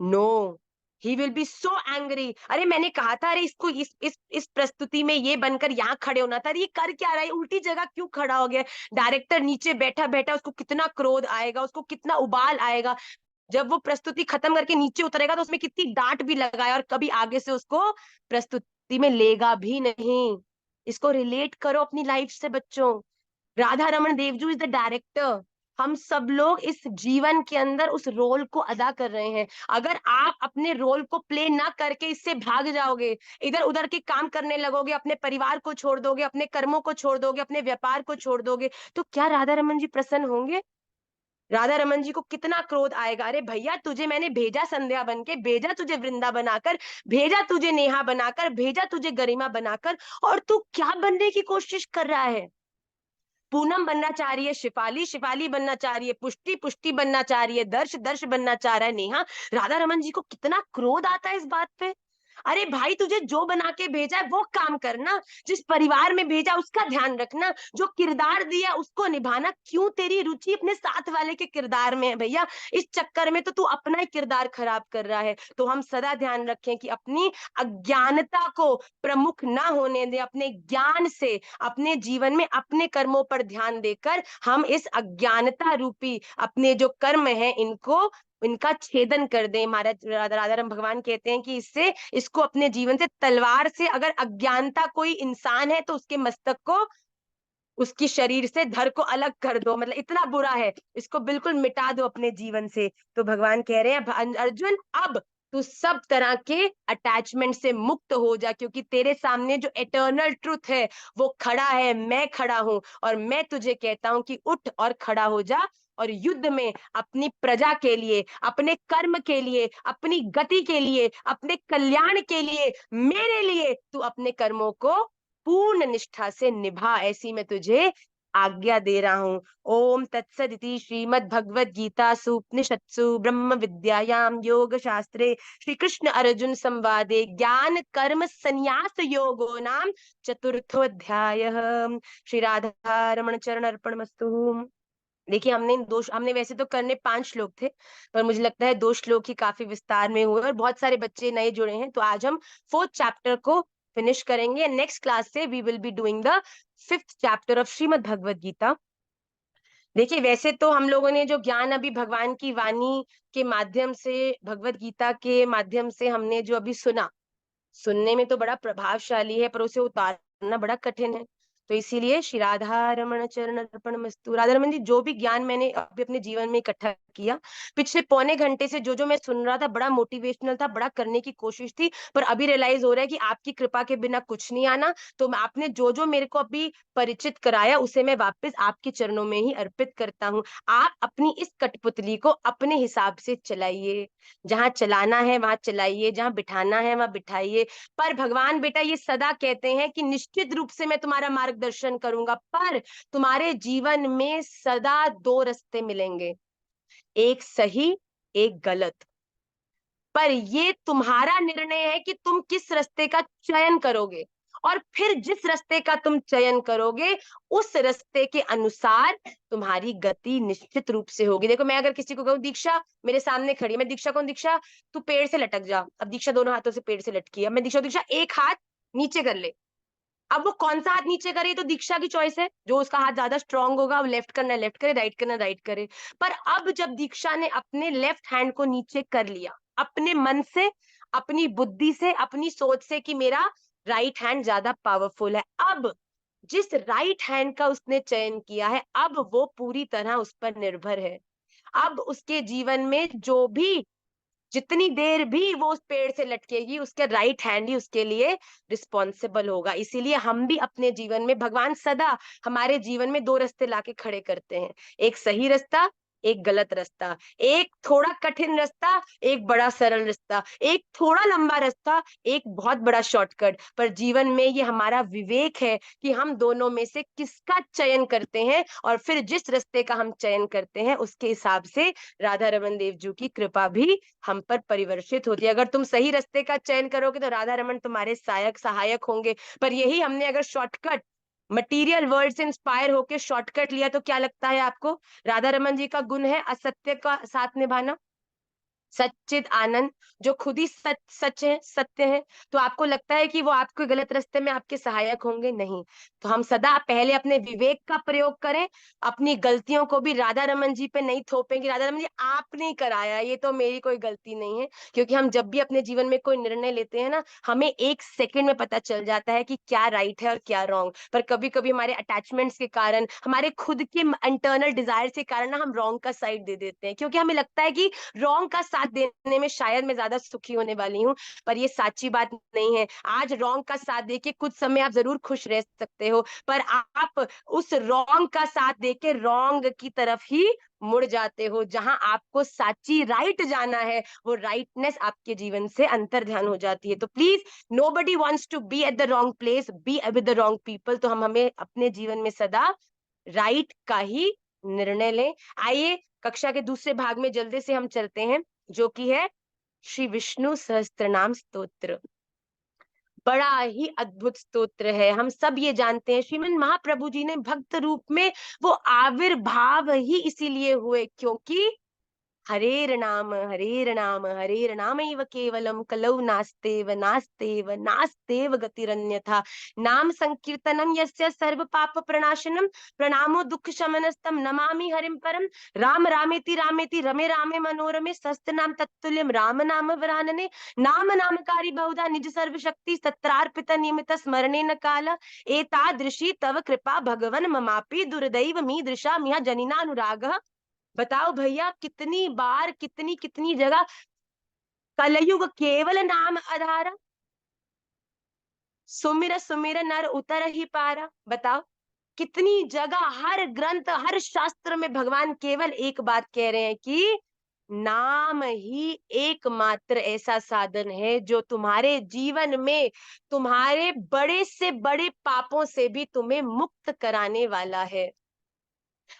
A: No, he will be so angry. अरे मैंने कहा था, अरे इसको इस प्रस्तुति में ये बनकर यहाँ खड़े होना था, अरे ये कर क्या रहा है, उल्टी जगह क्यों खड़ा हो गया? डायरेक्टर नीचे बैठा बैठा उसको कितना क्रोध आएगा, उसको कितना उबाल आएगा। जब वो प्रस्तुति खत्म करके नीचे उतरेगा तो उसमें कितनी डांट भी लगाए और कभी आगे से उसको प्रस्तुति में लेगा भी नहीं। इसको रिलेट करो अपनी लाइफ से बच्चों। Radha Raman Devju is the director. हम सब लोग इस जीवन के अंदर उस रोल को अदा कर रहे हैं। अगर आप अपने रोल को प्ले ना करके इससे भाग जाओगे, इधर उधर के काम करने लगोगे, अपने परिवार को छोड़ दोगे, अपने कर्मों को छोड़ दोगे, अपने व्यापार को छोड़ दोगे, तो क्या राधा रमन जी प्रसन्न होंगे? राधा रमन जी को कितना क्रोध आएगा। अरे भैया, तुझे मैंने भेजा संध्या बन के, भेजा तुझे वृंदा बनाकर, भेजा तुझे नेहा बनाकर, भेजा तुझे गरिमा बनाकर, और तू क्या बनने की कोशिश कर रहा है? पूनम बनना चाह रही है शिफाली, शिफाली बनना चाह रही है पुष्टि, पुष्टि बनना चाह रही है दर्श, दर्श बनना चाह रहा है नेहा। राधा रमन जी को कितना क्रोध आता है इस बात पे। अरे भाई, तुझे जो बना के भेजा है वो काम करना, जिस परिवार में भेजा उसका ध्यान रखना, जो किरदार दिया उसको निभाना। क्यों तेरी रुचि अपने साथ वाले के किरदार में है भैया? इस चक्कर में तो तू अपना ही किरदार खराब कर रहा है। तो हम सदा ध्यान रखें कि अपनी अज्ञानता को प्रमुख ना होने दें, अपने ज्ञान से अपने जीवन में अपने कर्मों पर ध्यान देकर हम इस अज्ञानता रूपी अपने जो कर्म है इनको, इनका छेदन कर दें। महाराज राधा राम भगवान कहते हैं कि इससे, इसको अपने जीवन से, तलवार से अगर अज्ञानता कोई इंसान है तो उसके मस्तक को, उसकी शरीर से धड़ को अलग कर दो, मतलब इतना बुरा है, इसको बिल्कुल मिटा दो अपने जीवन से। तो भगवान कह रहे हैं अर्जुन, अब तू सब तरह के अटैचमेंट से मुक्त हो जा, क्योंकि तेरे सामने जो एटर्नल ट्रुथ है वो खड़ा है, मैं खड़ा हूं, और मैं तुझे कहता हूं कि उठ और खड़ा हो जा, और युद्ध में अपनी प्रजा के लिए, अपने कर्म के लिए, अपनी गति के लिए, अपने कल्याण के लिए, मेरे लिए तू अपने कर्मों को पूर्ण निष्ठा से निभा, ऐसी मैं तुझे आज्ञा दे रहा हूँ। ओम तत्सदिति श्रीमद् भगवद गीता उपनिषत्सु ब्रह्म विद्यायाम योग शास्त्रे श्री कृष्ण अर्जुन संवादे ज्ञान कर्म संन्यास योगो नाम चतुर्थोऽध्याय। श्री राधा रमण चरण अर्पणमस्तु। देखिए, हमने वैसे तो करने 5 श्लोक थे, पर मुझे लगता है 2 श्लोक ही काफी विस्तार में हुए और बहुत सारे बच्चे नए जुड़े हैं, तो आज हम 4th चैप्टर को फिनिश करेंगे। नेक्स्ट क्लास से we will be doing the 5th chapter of Shrimad Bhagavad Gita. देखिए, वैसे तो हम लोगों ने जो ज्ञान अभी भगवान की वाणी के माध्यम से, भगवद गीता के माध्यम से हमने जो अभी सुना, सुनने में तो बड़ा प्रभावशाली है, पर उसे उतारना बड़ा कठिन है। तो इसीलिए श्री राधा रमण चरण अर्पण मस्तु। राधा रमन जी, जो भी ज्ञान मैंने अभी अपने जीवन में इकट्ठा किया, पिछले पौने घंटे से जो जो मैं सुन रहा था, बड़ा मोटिवेशनल था, बड़ा करने की कोशिश थी, पर अभी रियलाइज हो रहा है कि आपकी कृपा के बिना कुछ नहीं आना। तो आपने जो जो मेरे को अभी परिचित कराया, उसे मैं वापस आपके चरणों में ही अर्पित करता हूँ। आप अपनी इस कठपुतली को अपने हिसाब से चलाइए, जहां चलाना है वहां चलाइए, जहां बिठाना है वहां बिठाइए। पर भगवान बेटा ये सदा कहते हैं कि निश्चित रूप से मैं तुम्हारा मार्गदर्शन करूंगा, पर तुम्हारे जीवन में सदा 2 रास्ते मिलेंगे, एक सही, एक गलत। पर ये तुम्हारा निर्णय है कि तुम किस रास्ते का चयन करोगे, और फिर जिस रास्ते का तुम चयन करोगे, उस रास्ते के अनुसार तुम्हारी गति निश्चित रूप से होगी। देखो, मैं अगर किसी को कहूँ दीक्षा मेरे सामने खड़ी है, मैं दीक्षा को, दीक्षा तू पेड़ से लटक जा। अब दीक्षा दोनों हाथों से पेड़ से लटकी है, मैं दीक्षा, दीक्षा एक हाथ नीचे कर ले। अब वो कौन सा हाथ नीचे करे, तो दीक्षा की चॉइस है। जो उसका हाथ ज्यादा स्ट्रांग होगा, वो लेफ्ट करना लेफ्ट करे, राइट करना राइट करे। पर अब जब दीक्षा ने अपने लेफ्ट हैंड को नीचे कर लिया, अपने मन से, अपनी बुद्धि से, अपनी सोच से, कि मेरा राइट हैंड ज्यादा पावरफुल है, अब जिस राइट हैंड का उसने चयन किया है, अब वो पूरी तरह उस पर निर्भर है। अब उसके जीवन में जो भी, जितनी देर भी वो उस पेड़ से लटकेगी, उसके राइट हैंड ही उसके लिए रिस्पॉन्सिबल होगा। इसीलिए हम भी अपने जीवन में, भगवान सदा हमारे जीवन में 2 रास्ते लाके खड़े करते हैं, एक सही रास्ता, एक गलत रास्ता, एक थोड़ा कठिन रास्ता, एक बड़ा सरल रास्ता, एक थोड़ा लंबा रास्ता, एक बहुत बड़ा शॉर्टकट। पर जीवन में ये हमारा विवेक है कि हम दोनों में से किसका चयन करते हैं, और फिर जिस रास्ते का हम चयन करते हैं, उसके हिसाब से राधा रमन देव जी की कृपा भी हम पर परिवर्षित होती है। अगर तुम सही रास्ते का चयन करोगे, तो राधा रमन तुम्हारे सहायक होंगे। पर यही हमने अगर शॉर्टकट, मटेरियल वर्ल्ड से इंस्पायर होके शॉर्टकट लिया, तो क्या लगता है आपको? राधा रमन जी का गुण है असत्य का साथ निभाना, सच्चित आनंद, जो खुद ही सच है, सत्य है। तो आपको लगता है कि वो आपको गलत रास्ते में आपके सहायक होंगे? नहीं। तो हम सदा पहले अपने विवेक का प्रयोग करें, अपनी गलतियों को भी राधा रमन जी पे नहीं थोपेंगे, राधा रमन जी आपने कराया, ये तो मेरी कोई गलती नहीं है। क्योंकि हम जब भी अपने जीवन में कोई निर्णय लेते हैं ना, हमें 1 सेकंड में पता चल जाता है कि क्या राइट है और क्या रॉन्ग। पर कभी कभी हमारे अटैचमेंट्स के कारण, हमारे खुद के इंटरनल डिजायर के कारण ना, हम रॉन्ग का साइड दे देते हैं, क्योंकि हमें लगता है कि रॉन्ग का साथ देने में शायद मैं ज्यादा सुखी होने वाली हूँ। पर ये सच्ची बात नहीं है। आज रॉन्ग का साथ देके कुछ समय आप जरूर खुश रह सकते हो, पर आप उस रॉन्ग का साथ देके रॉन्ग की तरफ ही मुड़ जाते हो। जहां आपको साची राइट जाना है, वो राइटनेस आपके जीवन से अंतर ध्यान हो जाती है। तो please, nobody wants to be at the wrong place, be with the wrong people. तो हम हमें अपने जीवन में सदा राइट का ही निर्णय लें। आइए कक्षा के दूसरे भाग में जल्दी से हम चलते हैं, जो कि है श्री विष्णु सहस्त्रनाम स्तोत्र। बड़ा ही अद्भुत स्तोत्र है। हम सब ये जानते हैं, श्रीमन महाप्रभु जी ने भक्त रूप में वो आविर्भाव ही इसीलिए हुए क्योंकि हरेर नाम हरेर नामैव केवलम कलौ नास्तेव नास्तेव नास्तेव गतिरन्यथा। नाम संकीर्तनम यस्य सर्व पाप प्रणाशनम, प्रणामो दुख शमनस्तम नमामि हरिम परम। रामेति रमे रामे मनोरमे, सस्त नाम तत्तुल्यम राम नाम वरानने। नाम नामकारी बहुधा निज सर्व शक्ति, तत्रार्पित नियमित स्मरणे न काल। एतादृशी तव कृपा भगवन ममापि, दुर्दैव मीदृशा मिह जनिनानुराग। बताओ भैया, कितनी बार, कितनी कितनी जगह कलयुग केवल नाम आधारा, सुमिर सुमिर नर उतर ही पारा। बताओ, कितनी जगह, हर ग्रंथ, हर शास्त्र में भगवान केवल एक बात कह रहे हैं कि नाम ही एकमात्र ऐसा साधन है जो तुम्हारे जीवन में तुम्हारे बड़े से बड़े पापों से भी तुम्हें मुक्त कराने वाला है।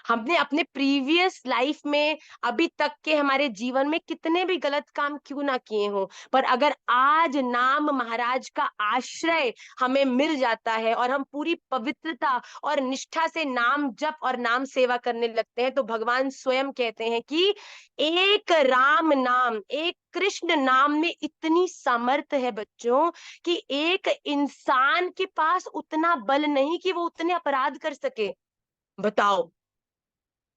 A: हमने अपने प्रीवियस लाइफ में, अभी तक के हमारे जीवन में कितने भी गलत काम क्यों ना किए हों, पर अगर आज नाम महाराज का आश्रय हमें मिल जाता है और हम पूरी पवित्रता और निष्ठा से नाम जप और नाम सेवा करने लगते हैं, तो भगवान स्वयं कहते हैं कि एक राम नाम, एक कृष्ण नाम में इतनी सामर्थ्य है बच्चों, कि एक इंसान के पास उतना बल नहीं कि वो उतने अपराध कर सके। बताओ,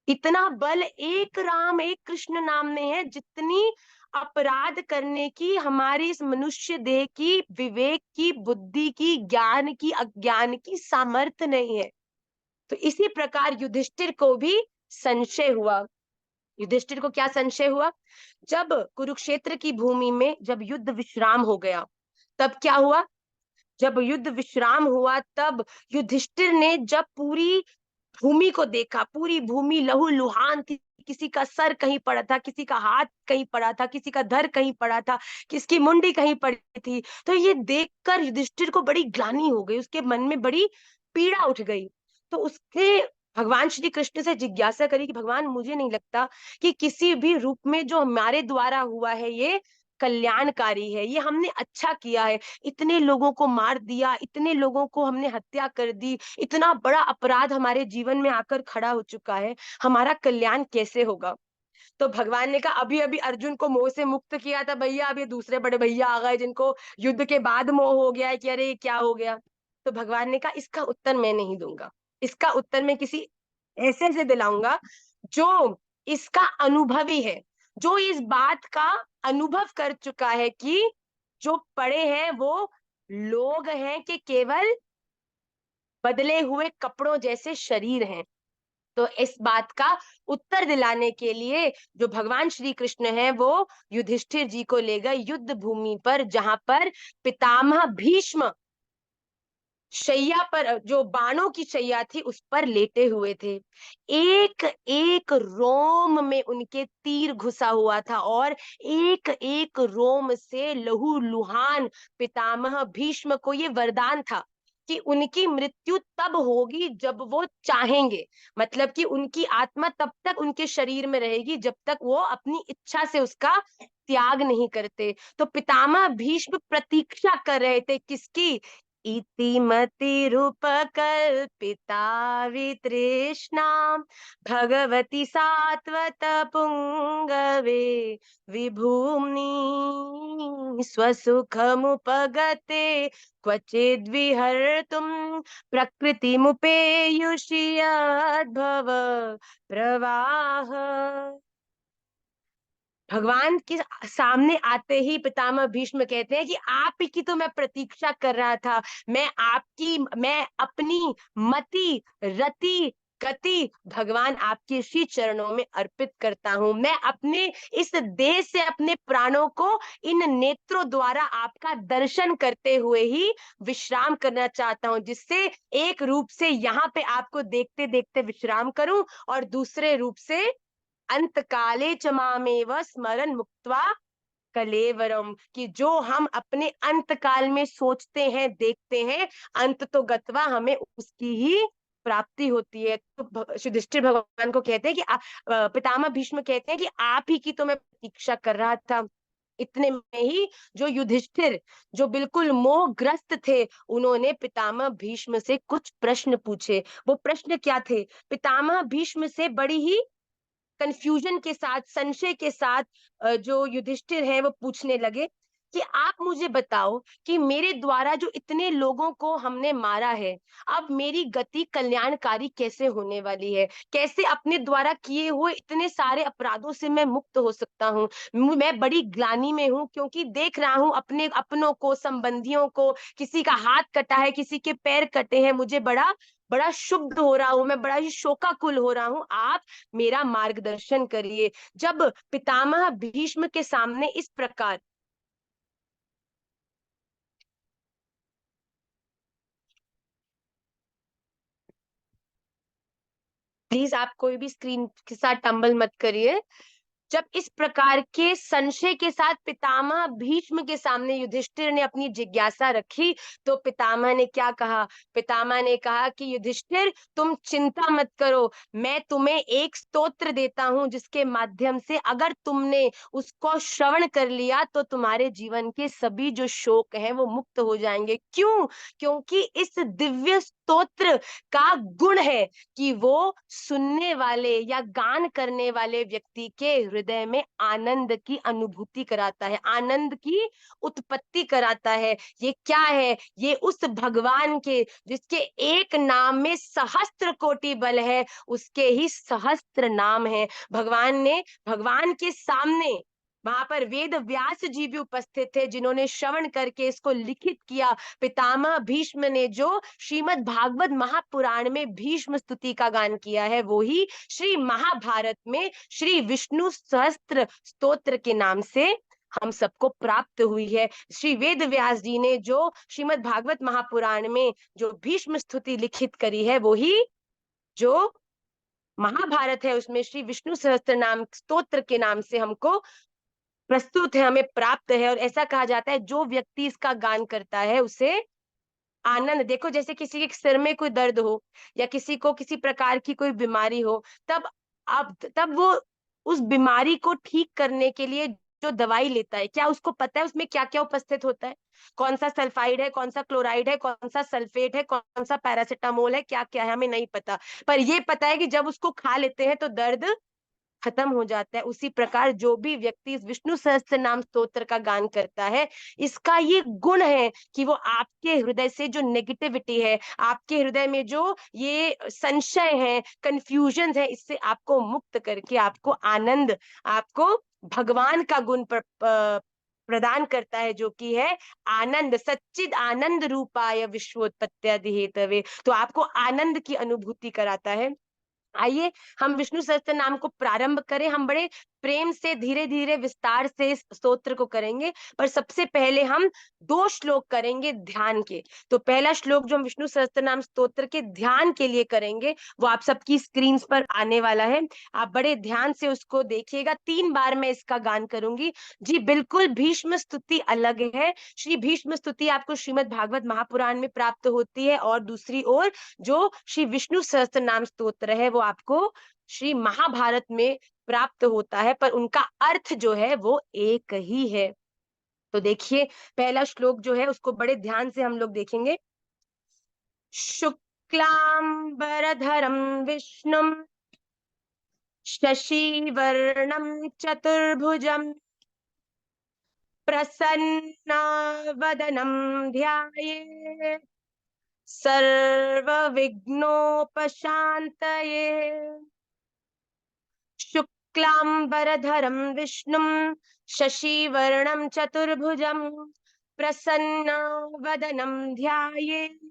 A: इतना बल एक राम, एक कृष्ण नाम में है, जितनी अपराध करने की हमारी इस मनुष्य देह की, विवेक की, बुद्धि की, ज्ञान की, अज्ञान की सामर्थ्य नहीं है। तो इसी प्रकार युधिष्ठिर को भी संशय हुआ। युधिष्ठिर को क्या संशय हुआ? जब कुरुक्षेत्र की भूमि में जब युद्ध विश्राम हो गया, तब क्या हुआ? जब युद्ध विश्राम हुआ, तब युधिष्ठिर ने जब पूरी भूमि को देखा, पूरी भूमि लहूलुहान थी, किसी का सर कहीं पड़ा था, किसी का हाथ कहीं पड़ा था, किसी का धड़ कहीं पड़ा था, किसकी मुंडी कहीं पड़ी थी। तो ये देखकर युधिष्ठिर को बड़ी ग्लानि हो गई, उसके मन में बड़ी पीड़ा उठ गई। तो उसने भगवान श्री कृष्ण से जिज्ञासा करी कि भगवान, मुझे नहीं लगता कि किसी भी रूप में जो हमारे द्वारा हुआ है ये कल्याणकारी है, ये हमने अच्छा किया है। इतने लोगों को मार दिया, इतने लोगों को हमने हत्या कर दी, इतना बड़ा अपराध हमारे जीवन में आकर खड़ा हो चुका है, हमारा कल्याण कैसे होगा? तो भगवान ने कहा, अभी अभी अर्जुन को मोह से मुक्त किया था भैया, अब ये दूसरे बड़े भैया आ गए जिनको युद्ध के बाद मोह हो गया है कि अरे ये क्या हो गया। तो भगवान ने कहा, इसका उत्तर मैं नहीं दूंगा, इसका उत्तर मैं किसी ऐसे से दिलाऊंगा जो इसका अनुभवी है, जो इस बात का अनुभव कर चुका है कि जो पड़े हैं वो लोग हैं कि केवल बदले हुए कपड़ों जैसे शरीर हैं। तो इस बात का उत्तर दिलाने के लिए जो भगवान श्री कृष्ण हैं, वो युधिष्ठिर जी को ले गए युद्ध भूमि पर, जहां पर पितामह भीष्म शैया पर, जो बाणों की शैया थी उस पर लेटे हुए थे। एक एक रोम में उनके तीर घुसा हुआ था, और एक एक रोम से लहू लुहान पितामह भीष्म को ये वरदान था कि उनकी मृत्यु तब होगी जब वो चाहेंगे। मतलब कि उनकी आत्मा तब तक उनके शरीर में रहेगी जब तक वो अपनी इच्छा से उसका त्याग नहीं करते। तो पितामह भीष्म प्रतीक्षा कर रहे थे, किसकी? इतिमतिरुपकल्पिता वितृष्णा भगवती सात्वत पुंगवे विभूम्नि स्वसुखमुपगते क्वचिद्विहर्तुं प्रकृतिमुपेयुषि यद्भव प्रवाह। भगवान के सामने आते ही पितामह भीष्म कहते हैं कि आप ही की तो मैं प्रतीक्षा कर रहा था। मैं अपनी मति, रति, गति भगवान आपके श्री चरणों में अर्पित करता हूं। मैं अपने इस देह से अपने प्राणों को इन नेत्रों द्वारा आपका दर्शन करते हुए ही विश्राम करना चाहता हूं, जिससे एक रूप से यहाँ पे आपको देखते देखते विश्राम करूं, और दूसरे रूप से अंत काले च मामेव स्मरण मुक्त्वा कलेवरम, कि जो हम अपने अंत काल में सोचते हैं, देखते हैं, अंत तो गत्वा हमें उसकी ही प्राप्ति होती है। तो युधिष्ठिर भगवान को कहते हैं कि पितामह भीष्म कहते हैं कि आप ही की तो मैं प्रतीक्षा कर रहा था। इतने में ही जो युधिष्ठिर, जो बिल्कुल मोहग्रस्त थे, उन्होंने पितामह भीष्म से कुछ प्रश्न पूछे। वो प्रश्न क्या थे? पितामह भीष्म से बड़ी ही कंफ्यूजन के साथ, संशय के साथ जो युधिष्ठिर है वो पूछने लगे कि आप मुझे बताओ कि मेरे द्वारा जो इतने लोगों को हमने मारा है, अब मेरी गति कल्याणकारी कैसे होने वाली है? कैसे अपने द्वारा किए हुए इतने सारे अपराधों से मैं मुक्त हो सकता हूँ? मैं बड़ी ग्लानि में हूँ, क्योंकि देख रहा हूँ अपने अपनों को, संबंधियों को, किसी का हाथ कटा है, किसी के पैर कटे हैं, मुझे बड़ा बड़ा शुद्ध हो रहा हूं, मैं बड़ा ही शोकाकुल हो रहा हूं। आप मेरा मार्गदर्शन करिए। जब पितामह भीष्म के सामने इस प्रकार, प्लीज आप कोई भी स्क्रीन के साथ टंबल मत करिए। जब इस प्रकार के संशय के साथ पितामह भीष्म के सामने युधिष्ठिर ने अपनी जिज्ञासा रखी, तो पितामह ने क्या कहा? पितामह ने कहा कि युधिष्ठिर, तुम चिंता मत करो, मैं तुम्हें एक स्तोत्र देता हूं जिसके माध्यम से अगर तुमने उसको श्रवण कर लिया तो तुम्हारे जीवन के सभी जो शोक हैं वो मुक्त हो जाएंगे। क्यों? क्योंकि इस दिव्य स्तोत्र का गुण है कि वो सुनने वाले या गान करने वाले व्यक्ति के हृदय में आनंद की अनुभूति कराता है, आनंद की उत्पत्ति कराता है। ये क्या है? ये उस भगवान के जिसके एक नाम में सहस्त्र कोटि बल है, उसके ही सहस्त्र नाम है। भगवान के सामने वहां पर वेद व्यास जी भी उपस्थित थे, जिन्होंने श्रवण करके इसको लिखित किया। पितामह भीष्म ने जो श्रीमद् भागवत महापुराण में भीष्म स्तुति का गान किया है, वो ही श्री महाभारत में श्री विष्णु सहस्त्र स्तोत्र के नाम से हम सबको प्राप्त हुई है। श्री वेद व्यास जी ने जो श्रीमद् भागवत महापुराण में जो भीष्म स्तुति लिखित करी है, वो ही जो महाभारत है उसमें श्री विष्णु सहस्त्र नाम स्तोत्र के नाम से हमको प्रस्तुत है, हमें प्राप्त है। और ऐसा कहा जाता है जो व्यक्ति इसका गान करता है उसे आनंद, देखो जैसे किसी के सिर में कोई दर्द हो या किसी को किसी प्रकार की कोई बीमारी हो, तब वो उस बीमारी को ठीक करने के लिए जो दवाई लेता है, क्या उसको पता है उसमें क्या क्या उपस्थित होता है? कौन सा सल्फाइड है, कौन सा क्लोराइड है, कौन सा सल्फेट है, कौन सा पैरासिटामोल है, क्या क्या है, हमें नहीं पता। पर ये पता है कि जब उसको खा लेते हैं तो दर्द खत्म हो जाता है। उसी प्रकार जो भी व्यक्ति इस विष्णु सहस्त्र नाम स्तोत्र का गान करता है, इसका ये गुण है कि वो आपके हृदय से जो नेगेटिविटी है, आपके हृदय में जो ये संशय है, कंफ्यूजन है, इससे आपको मुक्त करके आपको आनंद, आपको भगवान का गुण प्रदान करता है, जो कि है आनंद, सच्चिद आनंद रूपाय विश्वोत्पत्त्यादि हेतवे। तो आपको आनंद की अनुभूति कराता है। आइए हम विष्णु सहस्त्र नाम को प्रारंभ करें। हम बड़े प्रेम से धीरे धीरे विस्तार से इस स्तोत्र को करेंगे, पर सबसे पहले हम 2 श्लोक करेंगे ध्यान के। तो पहला श्लोक जो हम विष्णु सहस्त्र नाम स्तोत्र के ध्यान के लिए करेंगे, वो आप सबकी स्क्रीन पर आने वाला है। आप बड़े ध्यान से उसको देखिएगा। 3 बार मैं इसका गान करूंगी। जी बिल्कुल, भीष्म स्तुति अलग है। श्री भीष्म स्तुति आपको श्रीमद् भागवत महापुराण में प्राप्त होती है, और दूसरी ओर जो श्री विष्णु सहस्त्र नाम स्तोत्र है वो आपको श्री महाभारत में प्राप्त होता है, पर उनका अर्थ जो है वो एक ही है। तो देखिए, पहला श्लोक जो है उसको बड़े ध्यान से हम लोग देखेंगे। शुक्लांबरधरं विष्णुं शशिवर्णं चतुर्भुजं प्रसन्नवदनं ध्यायेत् सर्वविघ्नोपशान्तये। शुक्लांबरधरं विष्णुं शशिवर्णं चतुर्भुजं प्रसन्नवदनं ध्यायेत्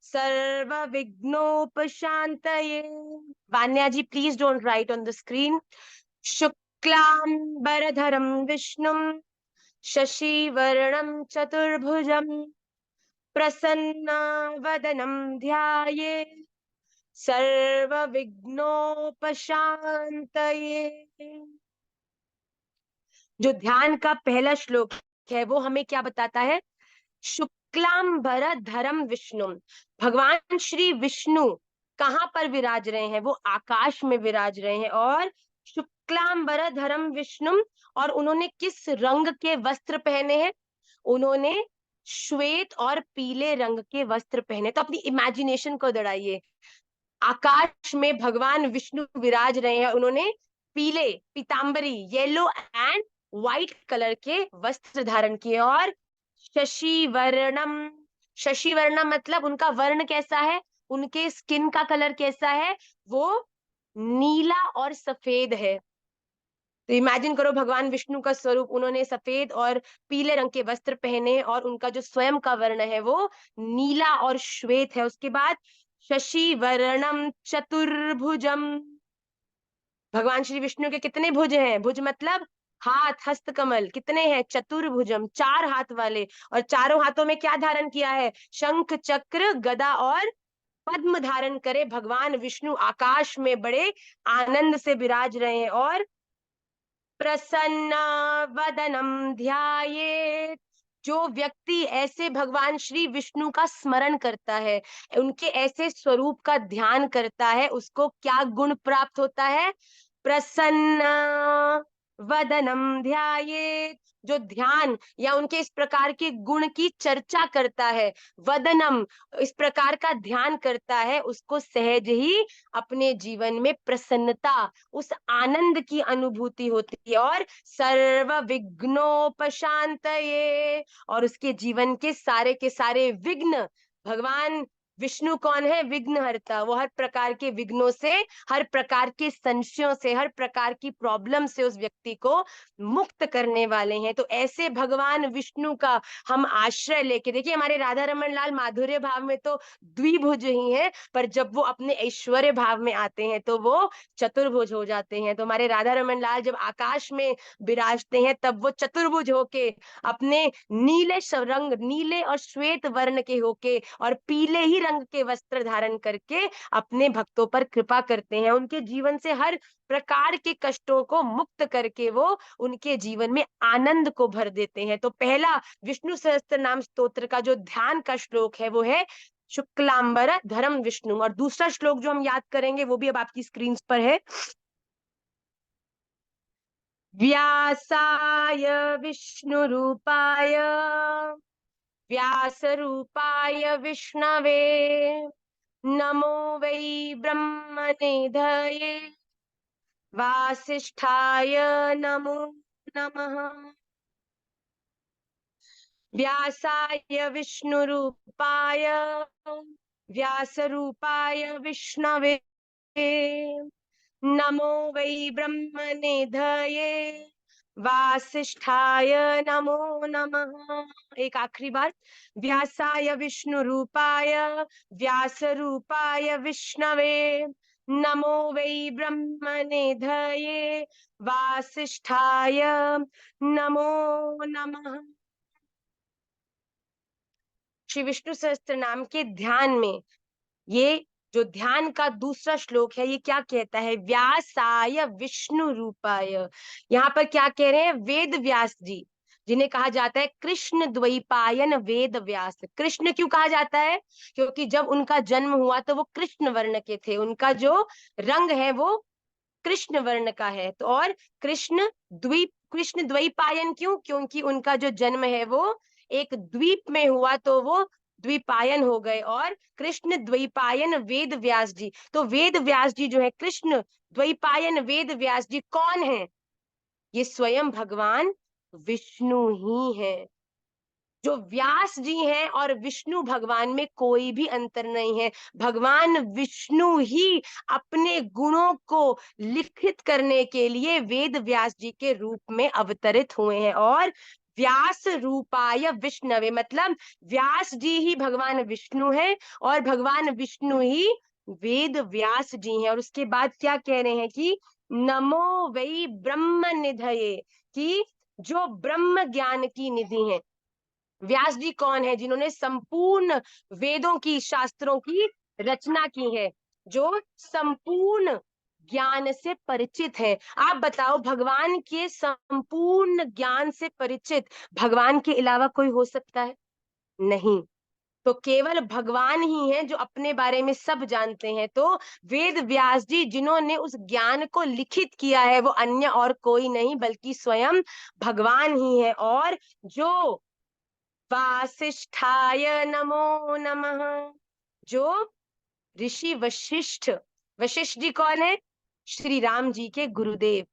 A: सर्वविघ्नोपशान्तये। Vanya ji, please don't write on the screen. शुक्लांबरधरं विष्णुं शशिवर्णं चतुर्भुजं प्रसन्नवदनं ध्यायेत् सर्वविघ्नोपशान्तये। जो ध्यान का पहला श्लोक है वो हमें क्या बताता है? शुक्लांबरधरं विष्णु, भगवान श्री विष्णु कहाँ पर विराज रहे हैं? वो आकाश में विराज रहे हैं। और शुक्लांबरधरं विष्णु, और उन्होंने किस रंग के वस्त्र पहने हैं? उन्होंने श्वेत और पीले रंग के वस्त्र पहने। तो अपनी इमेजिनेशन को दौड़ाइए। आकाश में भगवान विष्णु विराज रहे हैं, उन्होंने पीले, पीतांबरी, येलो एंड व्हाइट कलर के वस्त्र धारण किए। और शशि वर्णम, शशि वर्णम मतलब उनका वर्ण कैसा है, उनके स्किन का कलर कैसा है? वो नीला और सफेद है। तो इमेजिन करो भगवान विष्णु का स्वरूप, उन्होंने सफेद और पीले रंग के वस्त्र पहने, और उनका जो स्वयं का वर्ण है वो नीला और श्वेत है। उसके बाद शशि वर्णम चतुर्भुजम, भगवान श्री विष्णु के कितने भुज हैं? भुज मतलब हाथ, हस्त कमल। कितने हैं? चतुर्भुजम, 4 हाथ वाले। और चारों हाथों में क्या धारण किया है? शंख, चक्र, गदा और पद्म धारण करे भगवान विष्णु आकाश में बड़े आनंद से विराज रहे हैं। और प्रसन्न वदनम ध्यायेत्। जो व्यक्ति ऐसे भगवान श्री विष्णु का स्मरण करता है, उनके ऐसे स्वरूप का ध्यान करता है, उसको क्या गुण प्राप्त होता है? प्रसन्न वदनम ध्यायेत्। जो ध्यान या उनके इस प्रकार के गुण की चर्चा करता है, वदनम इस प्रकार का ध्यान करता है, उसको सहज ही अपने जीवन में प्रसन्नता, उस आनंद की अनुभूति होती है। और सर्व विघ्नोपशांतये, और उसके जीवन के सारे विघ्न, भगवान विष्णु कौन है? विघ्नहर्ता। वो हर प्रकार के विघ्नों से, हर प्रकार के संशयों से, हर प्रकार की प्रॉब्लम से उस व्यक्ति को मुक्त करने वाले हैं। तो ऐसे भगवान विष्णु का हम आश्रय लेके, देखिए हमारे राधा रमन लाल माधुर्य भाव में तो द्विभुज ही हैं, पर जब वो अपने ऐश्वर्य भाव में आते हैं तो वो चतुर्भुज हो जाते हैं। तो हमारे राधा रमन लाल जब आकाश में विराजते हैं, तब वो चतुर्भुज होके, अपने नीले रंग, नीले और श्वेत वर्ण के होके और पीले ही रंग के वस्त्र धारण करके अपने भक्तों पर कृपा करते हैं। उनके जीवन से हर प्रकार के कष्टों को मुक्त करके वो उनके जीवन में आनंद को भर देते हैं। तो पहला विष्णु सहस्त्र नाम स्तोत्र का जो ध्यान का श्लोक है वो है शुक्लांबर धरम विष्णु। और दूसरा श्लोक जो हम याद करेंगे वो भी अब आपकी स्क्रीन पर है। व्यासाय विष्णु रूपाय व्यास रूपाय विष्णवे नमो वै ब्रह्मनिधये वासिष्ठाय नमो नमः। व्यासाय विष्णुरूपाय व्यासरूपाय विष्णवे नमो वै ब्रह्मनिधये वासिष्ठाय नमो नमः। एक आखिरी बार, व्यासाय विष्णुरूपाय व्यासरूपाय विष्णवे नमो वै ब्रह्मनिधये वासिष्ठाय नमो नमः। श्री विष्णु सहस्त्र नाम के ध्यान में ये जो ध्यान का दूसरा श्लोक है, ये क्या कहता है? व्यासाय विष्णु रूपाय। यहाँ पर क्या कह रहे हैं? वेद व्यास जी, जिन्हें कहा जाता है कृष्ण द्वैपायन वेद व्यास। कृष्ण क्यों कहा जाता है? क्योंकि जब उनका जन्म हुआ तो वो कृष्ण वर्ण के थे, उनका जो रंग है वो कृष्ण वर्ण का है। तो और कृष्ण द्वैपायन क्यों? क्योंकि उनका जो जन्म है वो एक द्वीप में हुआ, तो वो द्वीपायन हो गए। और कृष्ण द्वैपायन वेद व्यास जी, तो वेद व्यास जी जो है, कृष्ण द्वैपायन वेद व्यास जी कौन है? ये स्वयं भगवान विष्णु ही है। जो व्यास जी हैं और विष्णु भगवान में कोई भी अंतर नहीं है। भगवान विष्णु ही अपने गुणों को लिखित करने के लिए वेद व्यास जी के रूप में अवतरित हुए हैं। और व्यास रूपाय विष्णवे, मतलब व्यास जी ही भगवान विष्णु है और भगवान विष्णु ही वेद व्यास जी हैं। और उसके बाद क्या कह रहे हैं कि नमो वै ब्रह्म निधये, कि जो ब्रह्म ज्ञान की निधि है। व्यास जी कौन है? जिन्होंने संपूर्ण वेदों की, शास्त्रों की रचना की है, जो संपूर्ण ज्ञान से परिचित है। आप बताओ, भगवान के संपूर्ण ज्ञान से परिचित भगवान के अलावा कोई हो सकता है? नहीं। तो केवल भगवान ही हैं जो अपने बारे में सब जानते हैं। तो वेद व्यास जी जिन्होंने उस ज्ञान को लिखित किया है, वो अन्य और कोई नहीं बल्कि स्वयं भगवान ही है। और जो वासिष्ठाय नमो नमः, जो ऋषि वशिष्ठ, वशिष्ठ जी कौन है? श्री राम जी के गुरुदेव,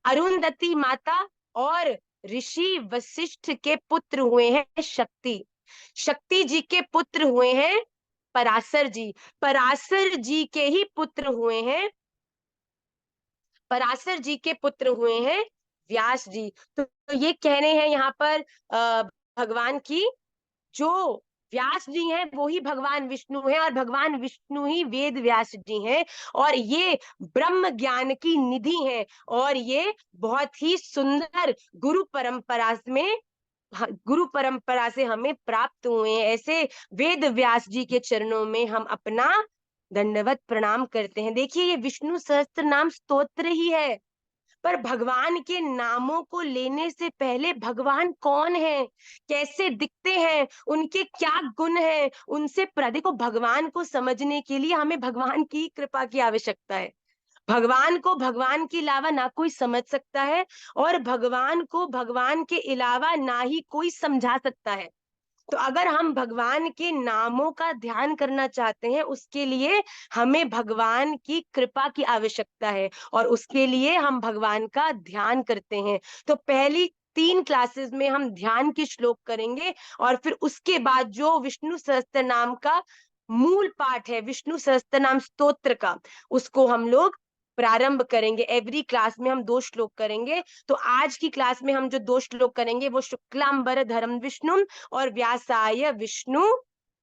A: अरुंधति माता और ऋषि वशिष्ठ के पुत्र हुए हैं शक्ति। शक्ति जी के पुत्र हुए हैं पराशर जी। पराशर जी के ही पुत्र हुए हैं, पराशर जी के पुत्र हुए हैं व्यास जी। तो ये कहने हैं यहाँ पर भगवान की, जो व्यास जी हैं वो ही भगवान विष्णु हैं और भगवान विष्णु ही वेद व्यास जी हैं। और ये ब्रह्म ज्ञान की निधि हैं और ये बहुत ही सुंदर गुरु परंपरा से हमें प्राप्त हुए हैं। ऐसे वेद व्यास जी के चरणों में हम अपना दंडवत प्रणाम करते हैं। देखिए, ये विष्णु सहस्त्र नाम स्तोत्र ही है, पर भगवान के नामों को लेने से पहले भगवान कौन है, कैसे दिखते हैं, उनके क्या गुण हैं, उनसे देखो, भगवान को समझने के लिए हमें भगवान की कृपा की आवश्यकता है। भगवान को भगवान के अलावा ना कोई समझ सकता है, और भगवान को भगवान के अलावा ना ही कोई समझा सकता है। तो अगर हम भगवान के नामों का ध्यान करना चाहते हैं, उसके लिए हमें भगवान की कृपा की आवश्यकता है, और उसके लिए हम भगवान का ध्यान करते हैं। तो पहली 3 क्लासेस में हम ध्यान के श्लोक करेंगे, और फिर उसके बाद जो विष्णु सहस्त्र नाम का मूल पाठ है, विष्णु सहस्त्र नाम स्तोत्र का, उसको हम लोग प्रारंभ करेंगे। एवरी क्लास में हम 2 श्लोक करेंगे। तो आज की क्लास में हम जो 2 श्लोक करेंगे वो शुक्लांबर धरम विष्णु और व्यासाय विष्णु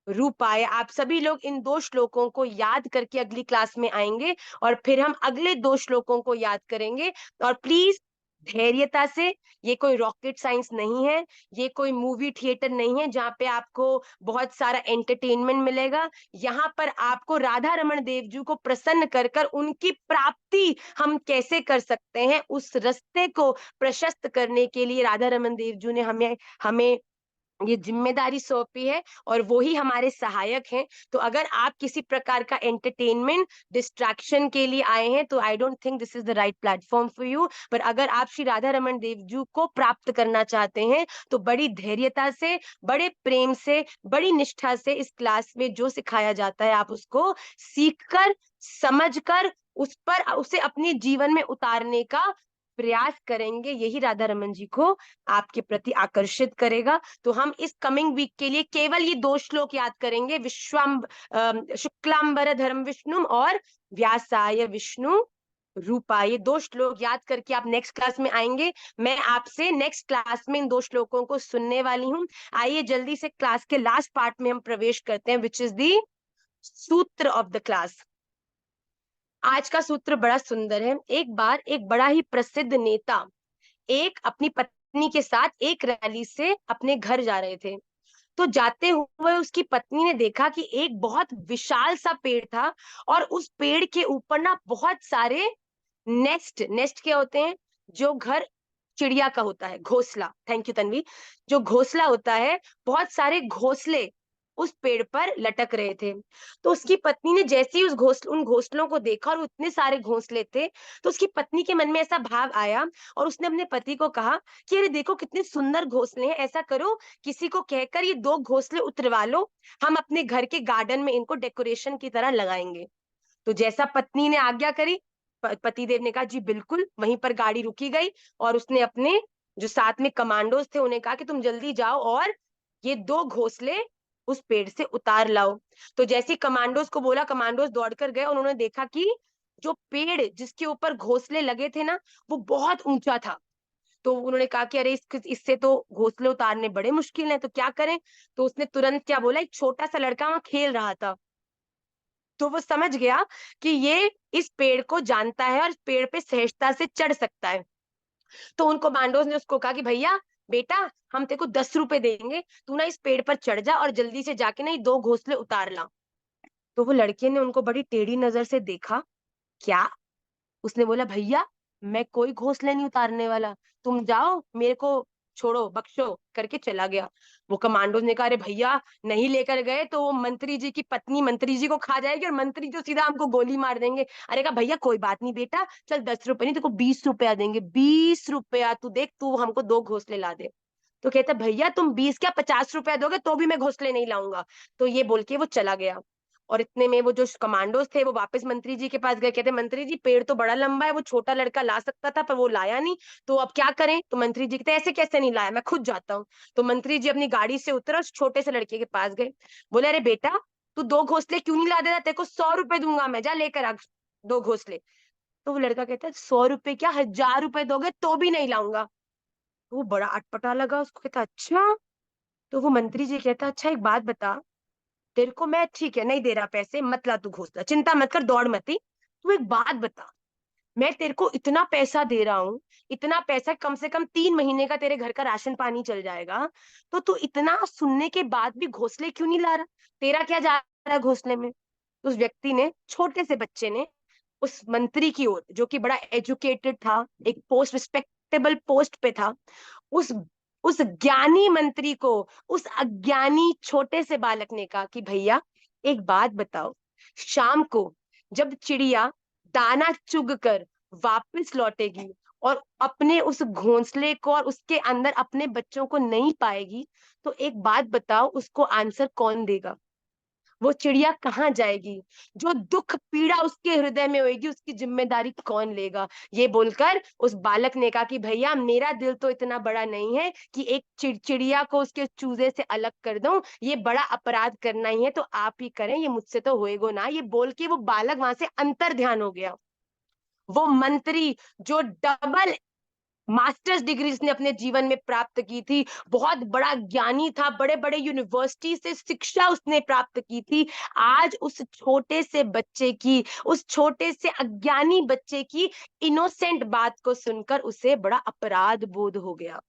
A: रूपाय। आप सभी लोग इन 2 श्लोकों को याद करके अगली क्लास में आएंगे, और फिर हम अगले 2 श्लोकों को याद करेंगे। और प्लीज धैर्यता से, ये कोई रॉकेट साइंस नहीं है, ये कोई मूवी थिएटर नहीं है जहाँ पे आपको बहुत सारा एंटरटेनमेंट मिलेगा। यहाँ पर आपको राधा रमन देव जी को प्रसन्न कर कर उनकी प्राप्ति हम कैसे कर सकते हैं, उस रास्ते को प्रशस्त करने के लिए राधा रमन देव जी ने हमें हमें ये जिम्मेदारी सौंपी है, और वो ही हमारे सहायक हैं। तो अगर आप किसी प्रकार का एंटरटेनमेंट डिस्ट्रैक्शन के लिए आए हैं, तो I don't think this is the right platform for you. पर अगर आप श्री राधा रमन देव जी को प्राप्त करना चाहते हैं, तो बड़ी धैर्यता से, बड़े प्रेम से, बड़ी निष्ठा से इस क्लास में जो सिखाया जाता है, आप उसको सीख कर, समझ कर, उस पर उसे अपने जीवन में उतारने का प्रयास करेंगे। यही राधा रमन जी को आपके प्रति आकर्षित करेगा। तो हम इस कमिंग वीक के लिए केवल ये 2 श्लोक याद करेंगे, शुक्लांबर धर्म विष्णु और व्यासाय विष्णु रूपा। ये 2 श्लोक याद करके आप नेक्स्ट क्लास में आएंगे। मैं आपसे नेक्स्ट क्लास में इन 2 श्लोकों को सुनने वाली हूँ। आइए जल्दी से क्लास के लास्ट पार्ट में हम प्रवेश करते हैं, विच इज दी सूत्र ऑफ द क्लास। आज का सूत्र बड़ा सुंदर है। एक बार एक बड़ा ही प्रसिद्ध नेता एक अपनी पत्नी के साथ एक रैली से अपने घर जा रहे थे। तो जाते हुए उसकी पत्नी ने देखा कि एक बहुत विशाल सा पेड़ था, और उस पेड़ के ऊपर ना बहुत सारे नेस्ट, नेस्ट क्या होते हैं, जो घर चिड़िया का होता है, घोंसला, थैंक यू तन्वी, जो घोंसला होता है, बहुत सारे घोंसले उस पेड़ पर लटक रहे थे। तो उसकी पत्नी ने जैसे ही उन घोंसलों को देखा, और इतने सारे घोंसले थे, तो उसकी पत्नी के मन में ऐसा भाव आया, और उसने अपने पति को कहा कि अरे देखो कितने सुंदर घोंसले हैं, ऐसा करो किसी को कहकर ये 2 घोंसले उतरवा लो, हम अपने घर के गार्डन में इनको डेकोरेशन की तरह लगाएंगे। तो जैसा पत्नी ने आज्ञा करी, पति देव ने कहा जी बिल्कुल। वहीं पर गाड़ी रुकी गई, और उसने अपने जो साथ में कमांडोज थे उन्हें कहा कि तुम जल्दी जाओ और ये 2 घोंसले उस पेड़ से उतार लाओ। तो जैसे कमांडोज को बोला, कमांडोज दौड़कर गए, उन्होंने देखा कि जो पेड़ जिसके ऊपर घोंसले लगे थे ना, वो बहुत ऊंचा था। तो उन्होंने कहा कि अरे इससे तो घोंसले उतारने बड़े मुश्किल हैं, तो क्या करें। तो उसने तुरंत क्या बोला, एक छोटा सा लड़का वहां खेल रहा था, तो वो समझ गया कि ये इस पेड़ को जानता है और इस पेड़ पे सहजता से चढ़ सकता है। तो उन कमांडोज ने उसको कहा कि भैया बेटा, हम तेरे को 10 रुपए देंगे, तू ना इस पेड़ पर चढ़ जा और जल्दी से जाके ना ये 2 घोंसले उतार ला। तो वो लड़के ने उनको बड़ी टेढ़ी नजर से देखा। क्या? उसने बोला भैया मैं कोई घोंसले नहीं उतारने वाला, तुम जाओ, मेरे को छोड़ो, बख्शो, करके चला गया। वो कमांडोज ने कहा अरे भैया, नहीं लेकर गए तो वो मंत्री जी की पत्नी मंत्री जी को खा जाएगी, और मंत्री तो सीधा हमको गोली मार देंगे। अरे कहा भैया कोई बात नहीं बेटा, चल 10 रुपए नहीं, तेको 20 रुपया देंगे, 20 रुपया, तू देख, तू हमको 2 घोंसले ला दे। तो कहता भैया तुम 20 क्या 50 रुपया दोगे तो भी मैं घोंसले नहीं लाऊंगा। तो ये बोल के वो चला गया। और इतने में वो जो कमांडोज थे वो वापस मंत्री जी के पास गए, कहते मंत्री जी पेड़ तो बड़ा लंबा है, वो छोटा लड़का ला सकता था पर वो लाया नहीं, तो अब क्या करें। तो मंत्री जी कहते ऐसे कैसे नहीं लाया, मैं खुद जाता हूँ। तो मंत्री जी अपनी गाड़ी से उतरे, उस छोटे से लड़के के पास गए, बोले अरे बेटा तू 2 घोंसले क्यों नहीं ला देता, तेरे को 100 रुपए दूंगा मैं, जा लेकर आ 2 घोंसले। तो वो लड़का कहता है 100 रुपए क्या, 1000 रुपए दोगे तो भी नहीं लाऊंगा। तो वो बड़ा अटपटा लगा उसको, कहता अच्छा। तो वो मंत्री जी कहता अच्छा एक बात बता, तेरे को मैं ठीक है नहीं दे रहा पैसे, मत ला तू घोंसला, चिंता मत कर, दौड़ मती, तू एक बात बता, मैं तेरे को इतना पैसा दे रहा हूँ, इतना पैसा कम से कम 3 महीने का तेरे घर का राशन पानी चल जाएगा, तो तू इतना सुनने के बाद भी घोंसले क्यों नहीं ला रहा, तेरा क्या जा रहा है घोंसले में। तो उस व्यक्ति ने, छोटे से बच्चे ने उस मंत्री की ओर जो कि बड़ा एजुकेटेड था, एक पोस्ट रिस्पेक्टेबल पोस्ट पे था, उस उस ज्ञानी मंत्री को उस अज्ञानी छोटे से बालक ने कहा कि भैया एक बात बताओ, शाम को जब चिड़िया दाना चुग कर वापस लौटेगी और अपने उस घोंसले को और उसके अंदर अपने बच्चों को नहीं पाएगी, तो एक बात बताओ उसको आंसर कौन देगा? वो चिड़िया कहाँ जाएगी? जो दुख पीड़ा उसके हृदय में होगी उसकी जिम्मेदारी कौन लेगा? ये बोलकर उस बालक ने कहा कि भैया मेरा दिल तो इतना बड़ा नहीं है कि एक चिड़िया को उसके चूजे से अलग कर दूं, ये बड़ा अपराध करना ही है तो आप ही करें, ये मुझसे तो होएगो ना। ये बोल के वो बालक वहां से अंतर ध्यान हो गया। वो मंत्री जो डबल मास्टर्स डिग्री इसने अपने जीवन में प्राप्त की थी, बहुत बड़ा ज्ञानी था, बड़े बड़े यूनिवर्सिटी से शिक्षा उसने प्राप्त की थी, आज उस छोटे से बच्चे की, उस छोटे से अज्ञानी बच्चे की इनोसेंट बात को सुनकर उसे बड़ा अपराध बोध हो गया।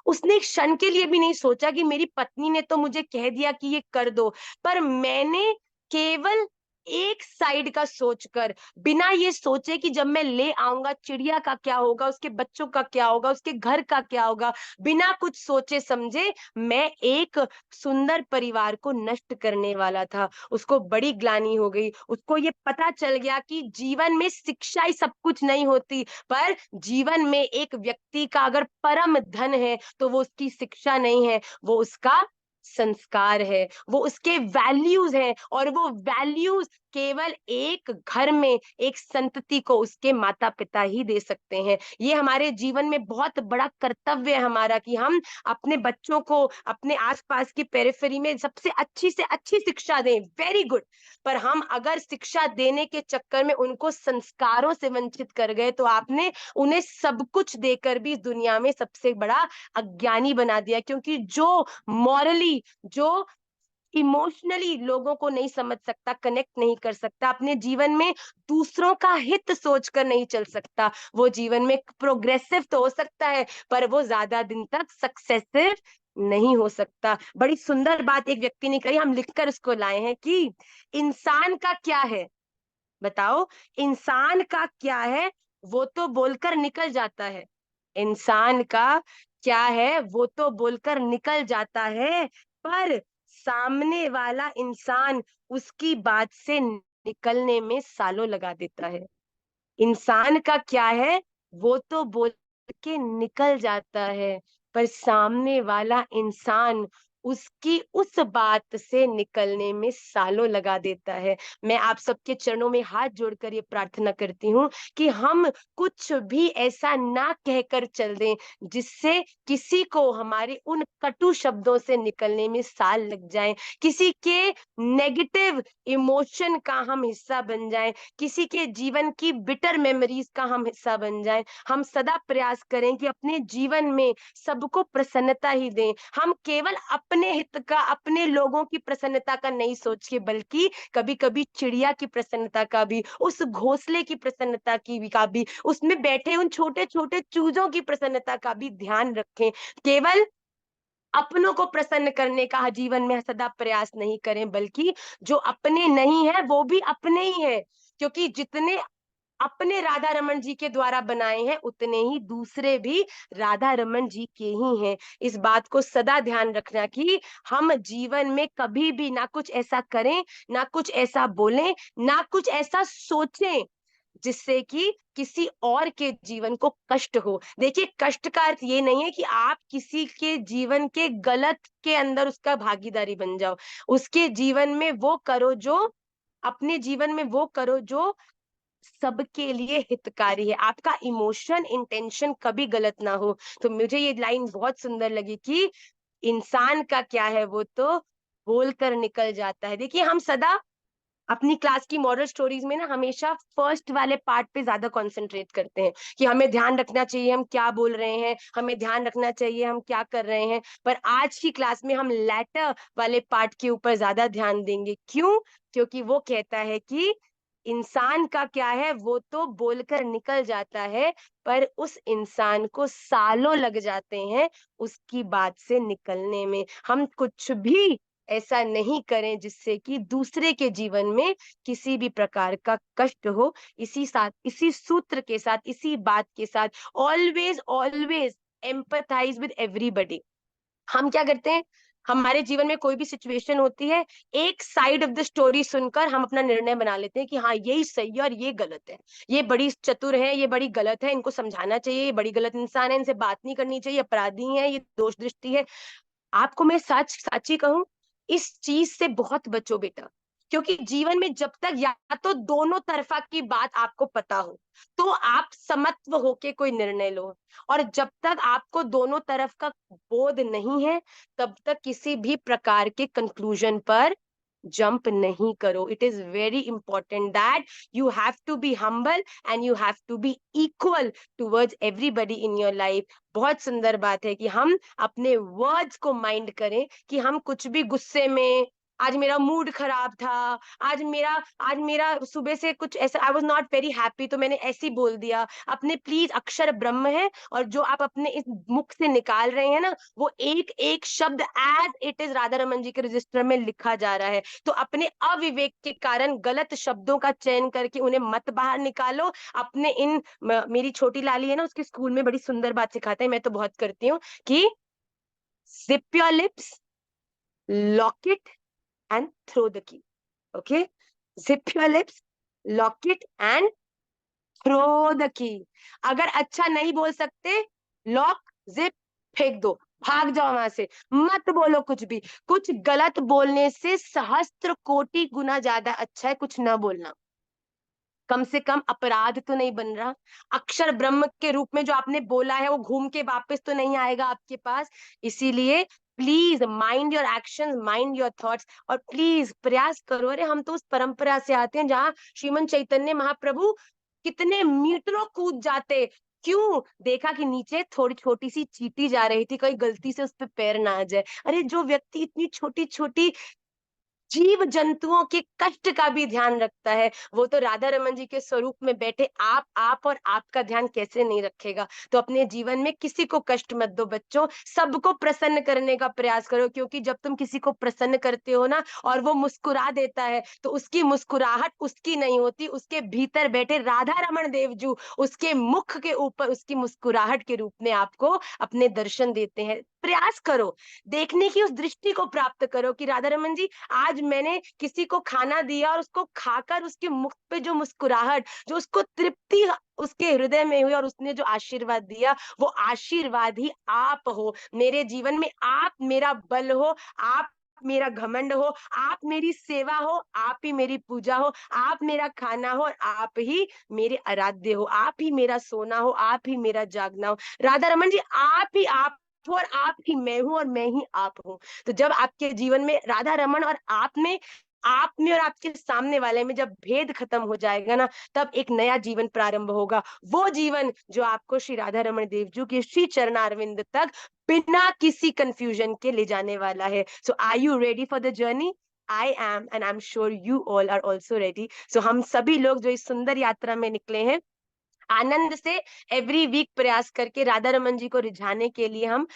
A: उसने एक क्षण के लिए भी नहीं सोचा कि मेरी पत्नी ने तो मुझे कह दिया कि ये कर दो, पर मैंने केवल एक साइड का सोचकर, बिना ये सोचे कि जब मैं ले आऊंगा चिड़िया का क्या होगा, उसके बच्चों का क्या होगा, उसके घर का क्या होगा, बिना कुछ सोचे समझे मैं एक सुंदर परिवार को नष्ट करने वाला था। उसको बड़ी ग्लानि हो गई, उसको ये पता चल गया कि जीवन में शिक्षा ही सब कुछ नहीं होती, पर जीवन में एक व्यक्ति का अगर परम धन है तो वो उसकी शिक्षा नहीं है, वो उसका संस्कार है, वो उसके वैल्यूज हैं, और वो वैल्यूज केवल एक घर में एक संतति को उसके माता पिता ही दे सकते हैं। ये हमारे जीवन में बहुत बड़ा कर्तव्य है हमारा कि हम अपने बच्चों को अपने आसपास की पेरिफेरी में सबसे अच्छी से अच्छी शिक्षा दें, वेरी गुड। पर हम अगर शिक्षा देने के चक्कर में उनको संस्कारों से वंचित कर गए तो आपने उन्हें सब कुछ देकर भी इस दुनिया में सबसे बड़ा अज्ञानी बना दिया, क्योंकि जो मॉरली, जो इमोशनली लोगों को नहीं समझ सकता, कनेक्ट नहीं कर सकता, अपने जीवन में दूसरों का हित सोचकर नहीं चल सकता, वो जीवन में प्रोग्रेसिव तो हो सकता है पर वो ज्यादा दिन तक सक्सेसिव नहीं हो सकता। बड़ी सुंदर बात एक व्यक्ति ने कही, हम लिखकर उसको लाए हैं कि इंसान का क्या है, बताओ, इंसान का क्या है, वो तो बोलकर निकल जाता है। इंसान का क्या है वो तो बोलकर निकल जाता है, पर सामने वाला इंसान उसकी बात से निकलने में सालों लगा देता है। इंसान का क्या है वो तो बोल के निकल जाता है, पर सामने वाला इंसान उसकी उस बात से निकलने में सालों लगा देता है। मैं आप सबके चरणों में हाथ जोड़कर ये प्रार्थना करती हूँ कि हम कुछ भी ऐसा ना कहकर चल दें जिससे किसी को हमारे उन कटु शब्दों से निकलने में साल लग जाए, किसी के नेगेटिव इमोशन का हम हिस्सा बन जाएं, किसी के जीवन की बिटर मेमोरीज का हम हिस्सा बन जाएं। हम सदा प्रयास करें कि अपने जीवन में सबको प्रसन्नता ही दें। हम केवल अपने हित का, अपने लोगों की प्रसन्नता का नहीं सोच के, बल्कि कभी कभी चिड़िया की प्रसन्नता का भी, उस घोंसले की प्रसन्नता की भी, उसमें बैठे उन छोटे छोटे चूजों की प्रसन्नता का भी ध्यान रखें। केवल अपनों को प्रसन्न करने का जीवन में सदा प्रयास नहीं करें, बल्कि जो अपने नहीं है वो भी अपने ही है, क्योंकि जितने अपने राधा रमन जी के द्वारा बनाए हैं उतने ही दूसरे भी राधा रमन जी के ही हैं। इस बात को सदा ध्यान रखना कि हम जीवन में कभी भी ना कुछ ऐसा करें, ना कुछ ऐसा बोलें, ना कुछ ऐसा सोचें जिससे कि किसी और के जीवन को कष्ट हो। देखिए, कष्ट का अर्थ ये नहीं है कि आप किसी के जीवन के गलत के अंदर उसका भागीदारी बन जाओ। उसके जीवन में वो करो जो, अपने जीवन में वो करो जो सबके लिए हितकारी है। आपका इमोशन, इंटेंशन कभी गलत ना हो। तो मुझे ये लाइन बहुत सुंदर लगी कि इंसान का क्या है वो तो बोलकर निकल जाता है। देखिए, हम सदा अपनी क्लास की मॉरल स्टोरीज में ना हमेशा फर्स्ट वाले पार्ट पे ज्यादा कंसंट्रेट करते हैं कि हमें ध्यान रखना चाहिए हम क्या बोल रहे हैं, हमें ध्यान रखना चाहिए हम क्या कर रहे हैं। पर आज की क्लास में हम लैटर वाले पार्ट के ऊपर ज्यादा ध्यान देंगे। क्यों? क्योंकि वो कहता है कि इंसान का क्या है वो तो बोलकर निकल जाता है, पर उस इंसान को सालों लग जाते हैं उसकी बात से निकलने में। हम कुछ भी ऐसा नहीं करें जिससे कि दूसरे के जीवन में किसी भी प्रकार का कष्ट हो। इसी सूत्र के साथ, इसी बात के साथ, always always empathize with everybody. हम क्या करते हैं, हमारे जीवन में कोई भी सिचुएशन होती है, एक साइड ऑफ द स्टोरी सुनकर हम अपना निर्णय बना लेते हैं कि हाँ यही सही है और ये गलत है, ये बड़ी चतुर है, ये बड़ी गलत है, इनको समझाना चाहिए, ये बड़ी गलत इंसान है, इनसे बात नहीं करनी चाहिए, अपराधी है, ये दोष दृष्टि है। आपको मैं साची कहूं, इस चीज से बहुत बचो बेटा। क्योंकि जीवन में जब तक या तो दोनों तरफा की बात आपको पता हो, तो आप समत्व होके कोई निर्णय लो। और जब तक आपको दोनों तरफ का बोध नहीं है, तब तक किसी भी प्रकार के कंक्लूजन पर जंप नहीं करो। It is very important that you have to be humble and you have to be equal towards everybody in your life. बहुत सुंदर बात है कि हम अपने वर्ड्स को माइंड करें, कि हम कुछ भी गुस्से में, आज मेरा मूड खराब था, आज मेरा सुबह से कुछ ऐसा, I was not very happy, तो मैंने ऐसे ही बोल दिया। अपने प्लीज, अक्षर ब्रह्म है, और जो आप अपने इस मुख से निकाल रहे हैं ना, वो एक एक शब्द as it is Radha Raman ji के रजिस्टर में लिखा जा रहा है। तो अपने अविवेक के कारण गलत शब्दों का चयन करके उन्हें मत बाहर निकालो। अपने मेरी छोटी लाली है ना, उसके स्कूल में बड़ी सुंदर बात सिखाते हैं, मैं तो बहुत करती हूँ, कि zip your lips, lock it and throw the key. Okay, zip your lips, lock it and throw the key. अगर अच्छा नहीं बोल सकते, लॉक, जिप, फेंक दो, भाग जाओ वहां से, मत बोलो कुछ भी। कुछ गलत बोलने से सहस्त्र कोटि गुना ज्यादा अच्छा है कुछ ना बोलना। कम से कम अपराध तो नहीं बन रहा। अक्षर ब्रह्म के रूप में जो आपने बोला है, वो घूम के वापस तो नहीं आएगा आपके पास। इसीलिए please mind your actions, mind your thoughts, और प्लीज प्रयास करो। अरे हम तो उस परंपरा से आते हैं जहाँ श्रीमन चैतन्य महाप्रभु कितने मीटरों कूद जाते। क्यों? देखा कि नीचे थोड़ी छोटी सी चींटी जा रही थी, कोई गलती से उस पर पैर ना आ जाए। अरे जो व्यक्ति इतनी छोटी छोटी जीव जंतुओं के कष्ट का भी ध्यान रखता है, वो तो राधा रमन जी के स्वरूप में बैठे आप और आपका ध्यान कैसे नहीं रखेगा। तो अपने जीवन में किसी को कष्ट मत दो बच्चों, सबको प्रसन्न करने का प्रयास करो। क्योंकि जब तुम किसी को प्रसन्न करते हो ना, और वो मुस्कुरा देता है, तो उसकी मुस्कुराहट उसकी नहीं होती, उसके भीतर बैठे राधा रमन देवजू उसके मुख के ऊपर उसकी मुस्कुराहट के रूप में आपको अपने दर्शन देते हैं। प्रयास करो, देखने की उस दृष्टि को प्राप्त करो कि राधा रमन जी, आज मैंने किसी को खाना दिया और उसको खाकर उसके मुख पे जो मुस्कुराहट, जो उसको तृप्ति उसके हृदय में हुई, और उसने जो आशीर्वाद दिया, वो आशीर्वाद ही आप हो मेरे जीवन में। आप मेरा बल हो, आप मेरा घमंड हो, आप मेरी सेवा हो, आप ही मेरी पूजा हो, आप मेरा खाना हो, और आप ही मेरे आराध्य हो, आप ही मेरा सोना हो, आप ही मेरा जागना हो। राधा रमन जी, आप हो, और आप ही मैं हूं, और मैं ही आप हूं। तो जब आपके जीवन में राधा रमन और आप में और आपके सामने वाले में जब भेद खत्म हो जाएगा ना, तब एक नया जीवन प्रारंभ होगा। वो जीवन जो आपको श्री राधा रमन देवजू के श्री चरणारविंद तक बिना किसी कंफ्यूजन के ले जाने वाला है। So are you ready for the journey? I am, and I am sure you all are also ready. सो हम सभी लोग जो इस सुंदर यात्रा में निकले हैं, आनंद से एवरी वीक प्रयास करके राधा रमन जी को रिझाने के लिए हम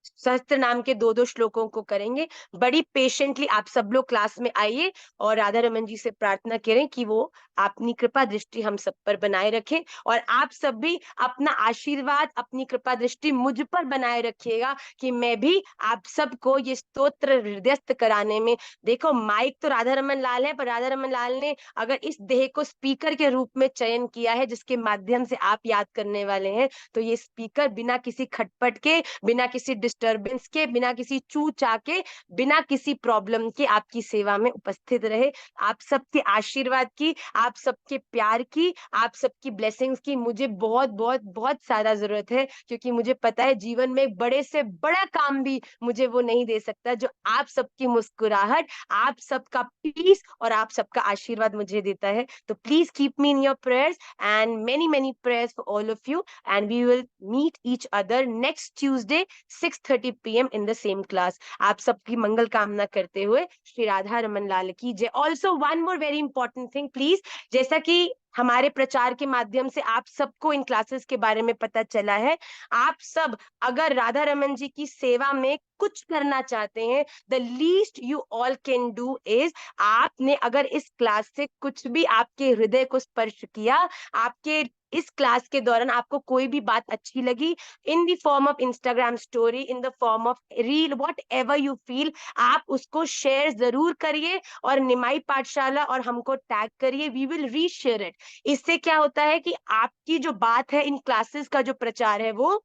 A: सहस्त्र नाम के दो दो श्लोकों को करेंगे। बड़ी पेशेंटली आप सब लोग क्लास में आइए, और राधा रमन जी से प्रार्थना करें कि वो अपनी कृपा दृष्टि हम सब पर बनाए रखें। और आप सब भी अपना आशीर्वाद, अपनी कृपा दृष्टि मुझ पर बनाए रखिएगा, कि मैं भी आप सबको ये स्तोत्र हृदयस्थ कराने में, देखो माइक तो राधा रमन लाल है, पर राधा रमन लाल ने अगर इस देह को स्पीकर के रूप में चयन किया है, जिसके माध्यम से आप याद करने वाले हैं, तो ये स्पीकर बिना किसी खटपट के, बिना किसी डिस्टरबेंस के, बिना किसी चू चा के, बिना किसी प्रॉब्लम के आपकी सेवा में उपस्थित रहे। आप सबके आशीर्वाद की, आप सबके प्यार की, आप सबकी ब्लेसिंग्स की मुझे बहुत बहुत बहुत ज्यादा जरूरत है। क्योंकि मुझे पता है जीवन में एक बड़े से बड़ा काम भी मुझे वो नहीं दे सकता जो आप सबकी मुस्कुराहट, आप सबका पीस और आप सबका आशीर्वाद मुझे देता है। तो please keep me in your prayers, and many many prayers for all of you, and we will meet each other next Tuesday 6:30 p.m. in the same class. आप सबकी मंगल कामना करते हुए श्री राधा रमन लाल की जय। Also one more very important thing please, जैसा कि हमारे प्रचार के माध्यम से आप सबको इन क्लासेस के बारे में पता चला है, आप सब अगर राधा रमन जी की सेवा में कुछ करना चाहते हैं, the least you all can do is, आपने अगर इस क्लास से कुछ भी आपके हृदय को स्पर्श किया, आपके इस क्लास के दौरान आपको कोई भी बात अच्छी लगी, in the form of Instagram story, in the form of reel, what ever you feel, आप उसको शेयर जरूर करिए और निमाई पाठशाला और हमको टैग करिए, वी विल रीशेयर इट। इससे क्या होता है कि आपकी जो बात है, इन क्लासेस का जो प्रचार है, वो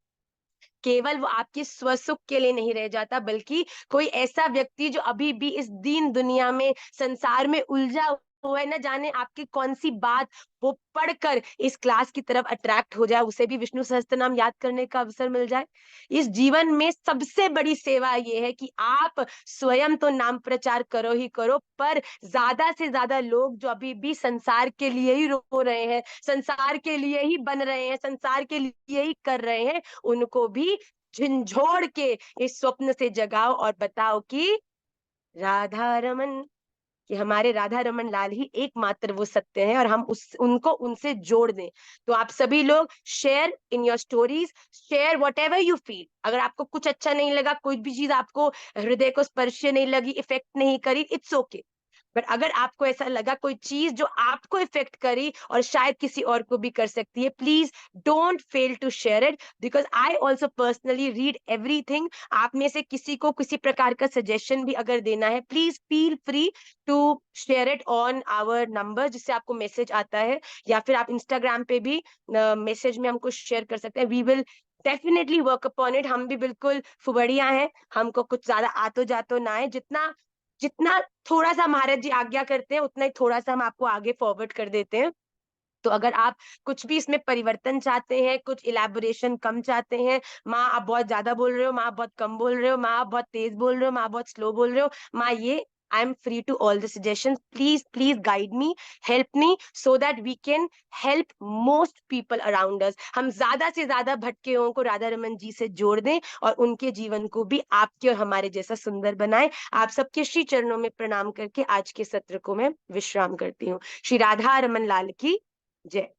A: केवल वो आपके स्वसुख के लिए नहीं रह जाता, बल्कि कोई ऐसा व्यक्ति जो अभी भी इस दीन दुनिया में, संसार में उलझा हुआ है, न जाने आपकी कौन सी बात वो पढ़कर इस क्लास की तरफ अट्रैक्ट हो जाए, उसे भी विष्णु सहस्त्र नाम याद करने का अवसर मिल जाए। इस जीवन में सबसे बड़ी सेवा ये है कि आप स्वयं तो नाम प्रचार करो ही करो, पर ज्यादा से ज्यादा लोग जो अभी भी संसार के लिए ही रो रहे हैं, संसार के लिए ही बन रहे हैं, संसार के लिए ही कर रहे हैं, उनको भी झंझोड़ के इस स्वप्न से जगाओ और बताओ कि राधा रमन, कि हमारे राधा रमन लाल ही एकमात्र वो सत्य हैं, और हम उस उनको उनसे जोड़ दें। तो आप सभी लोग share in your stories, share what ever you feel. अगर आपको कुछ अच्छा नहीं लगा, कोई भी चीज आपको हृदय को स्पर्श नहीं लगी, इफेक्ट नहीं करी, इट्स ओके। बट अगर आपको ऐसा लगा कोई चीज जो आपको इफेक्ट करी और शायद किसी और को भी कर सकती है, please don't fail to share it, because I also personally read everything. आप में से किसी को किसी प्रकार का सजेशन भी अगर देना है, please feel free to share it on our number, जिससे आपको मैसेज आता है, या फिर आप इंस्टाग्राम पे भी मैसेज में हमको शेयर कर सकते हैं। We will definitely work upon it. हम भी बिल्कुल फुबड़िया हैं, हमको कुछ ज्यादा आतो जातो ना है, जितना जितना थोड़ा सा महाराज जी आज्ञा करते हैं, उतना ही थोड़ा सा हम आपको आगे फॉरवर्ड कर देते हैं। तो अगर आप कुछ भी इसमें परिवर्तन चाहते हैं, कुछ इलेबोरेशन कम चाहते हैं, माँ आप बहुत ज्यादा बोल रहे हो, माँ आप बहुत कम बोल रहे हो, माँ आप बहुत तेज बोल रहे हो, माँ आप बहुत स्लो बोल रहे हो, माँ ये, I am free to all the suggestion, please please guide me, help me, so that we can help most people around us. हम ज्यादा से ज्यादा भटके हुओं को राधा रमन जी से जोड़ दें और उनके जीवन को भी आपके और हमारे जैसा सुंदर बनाएं। आप सबके श्री चरणों में प्रणाम करके आज के सत्र को मैं विश्राम करती हूँ। श्री राधा रमन लाल की जय।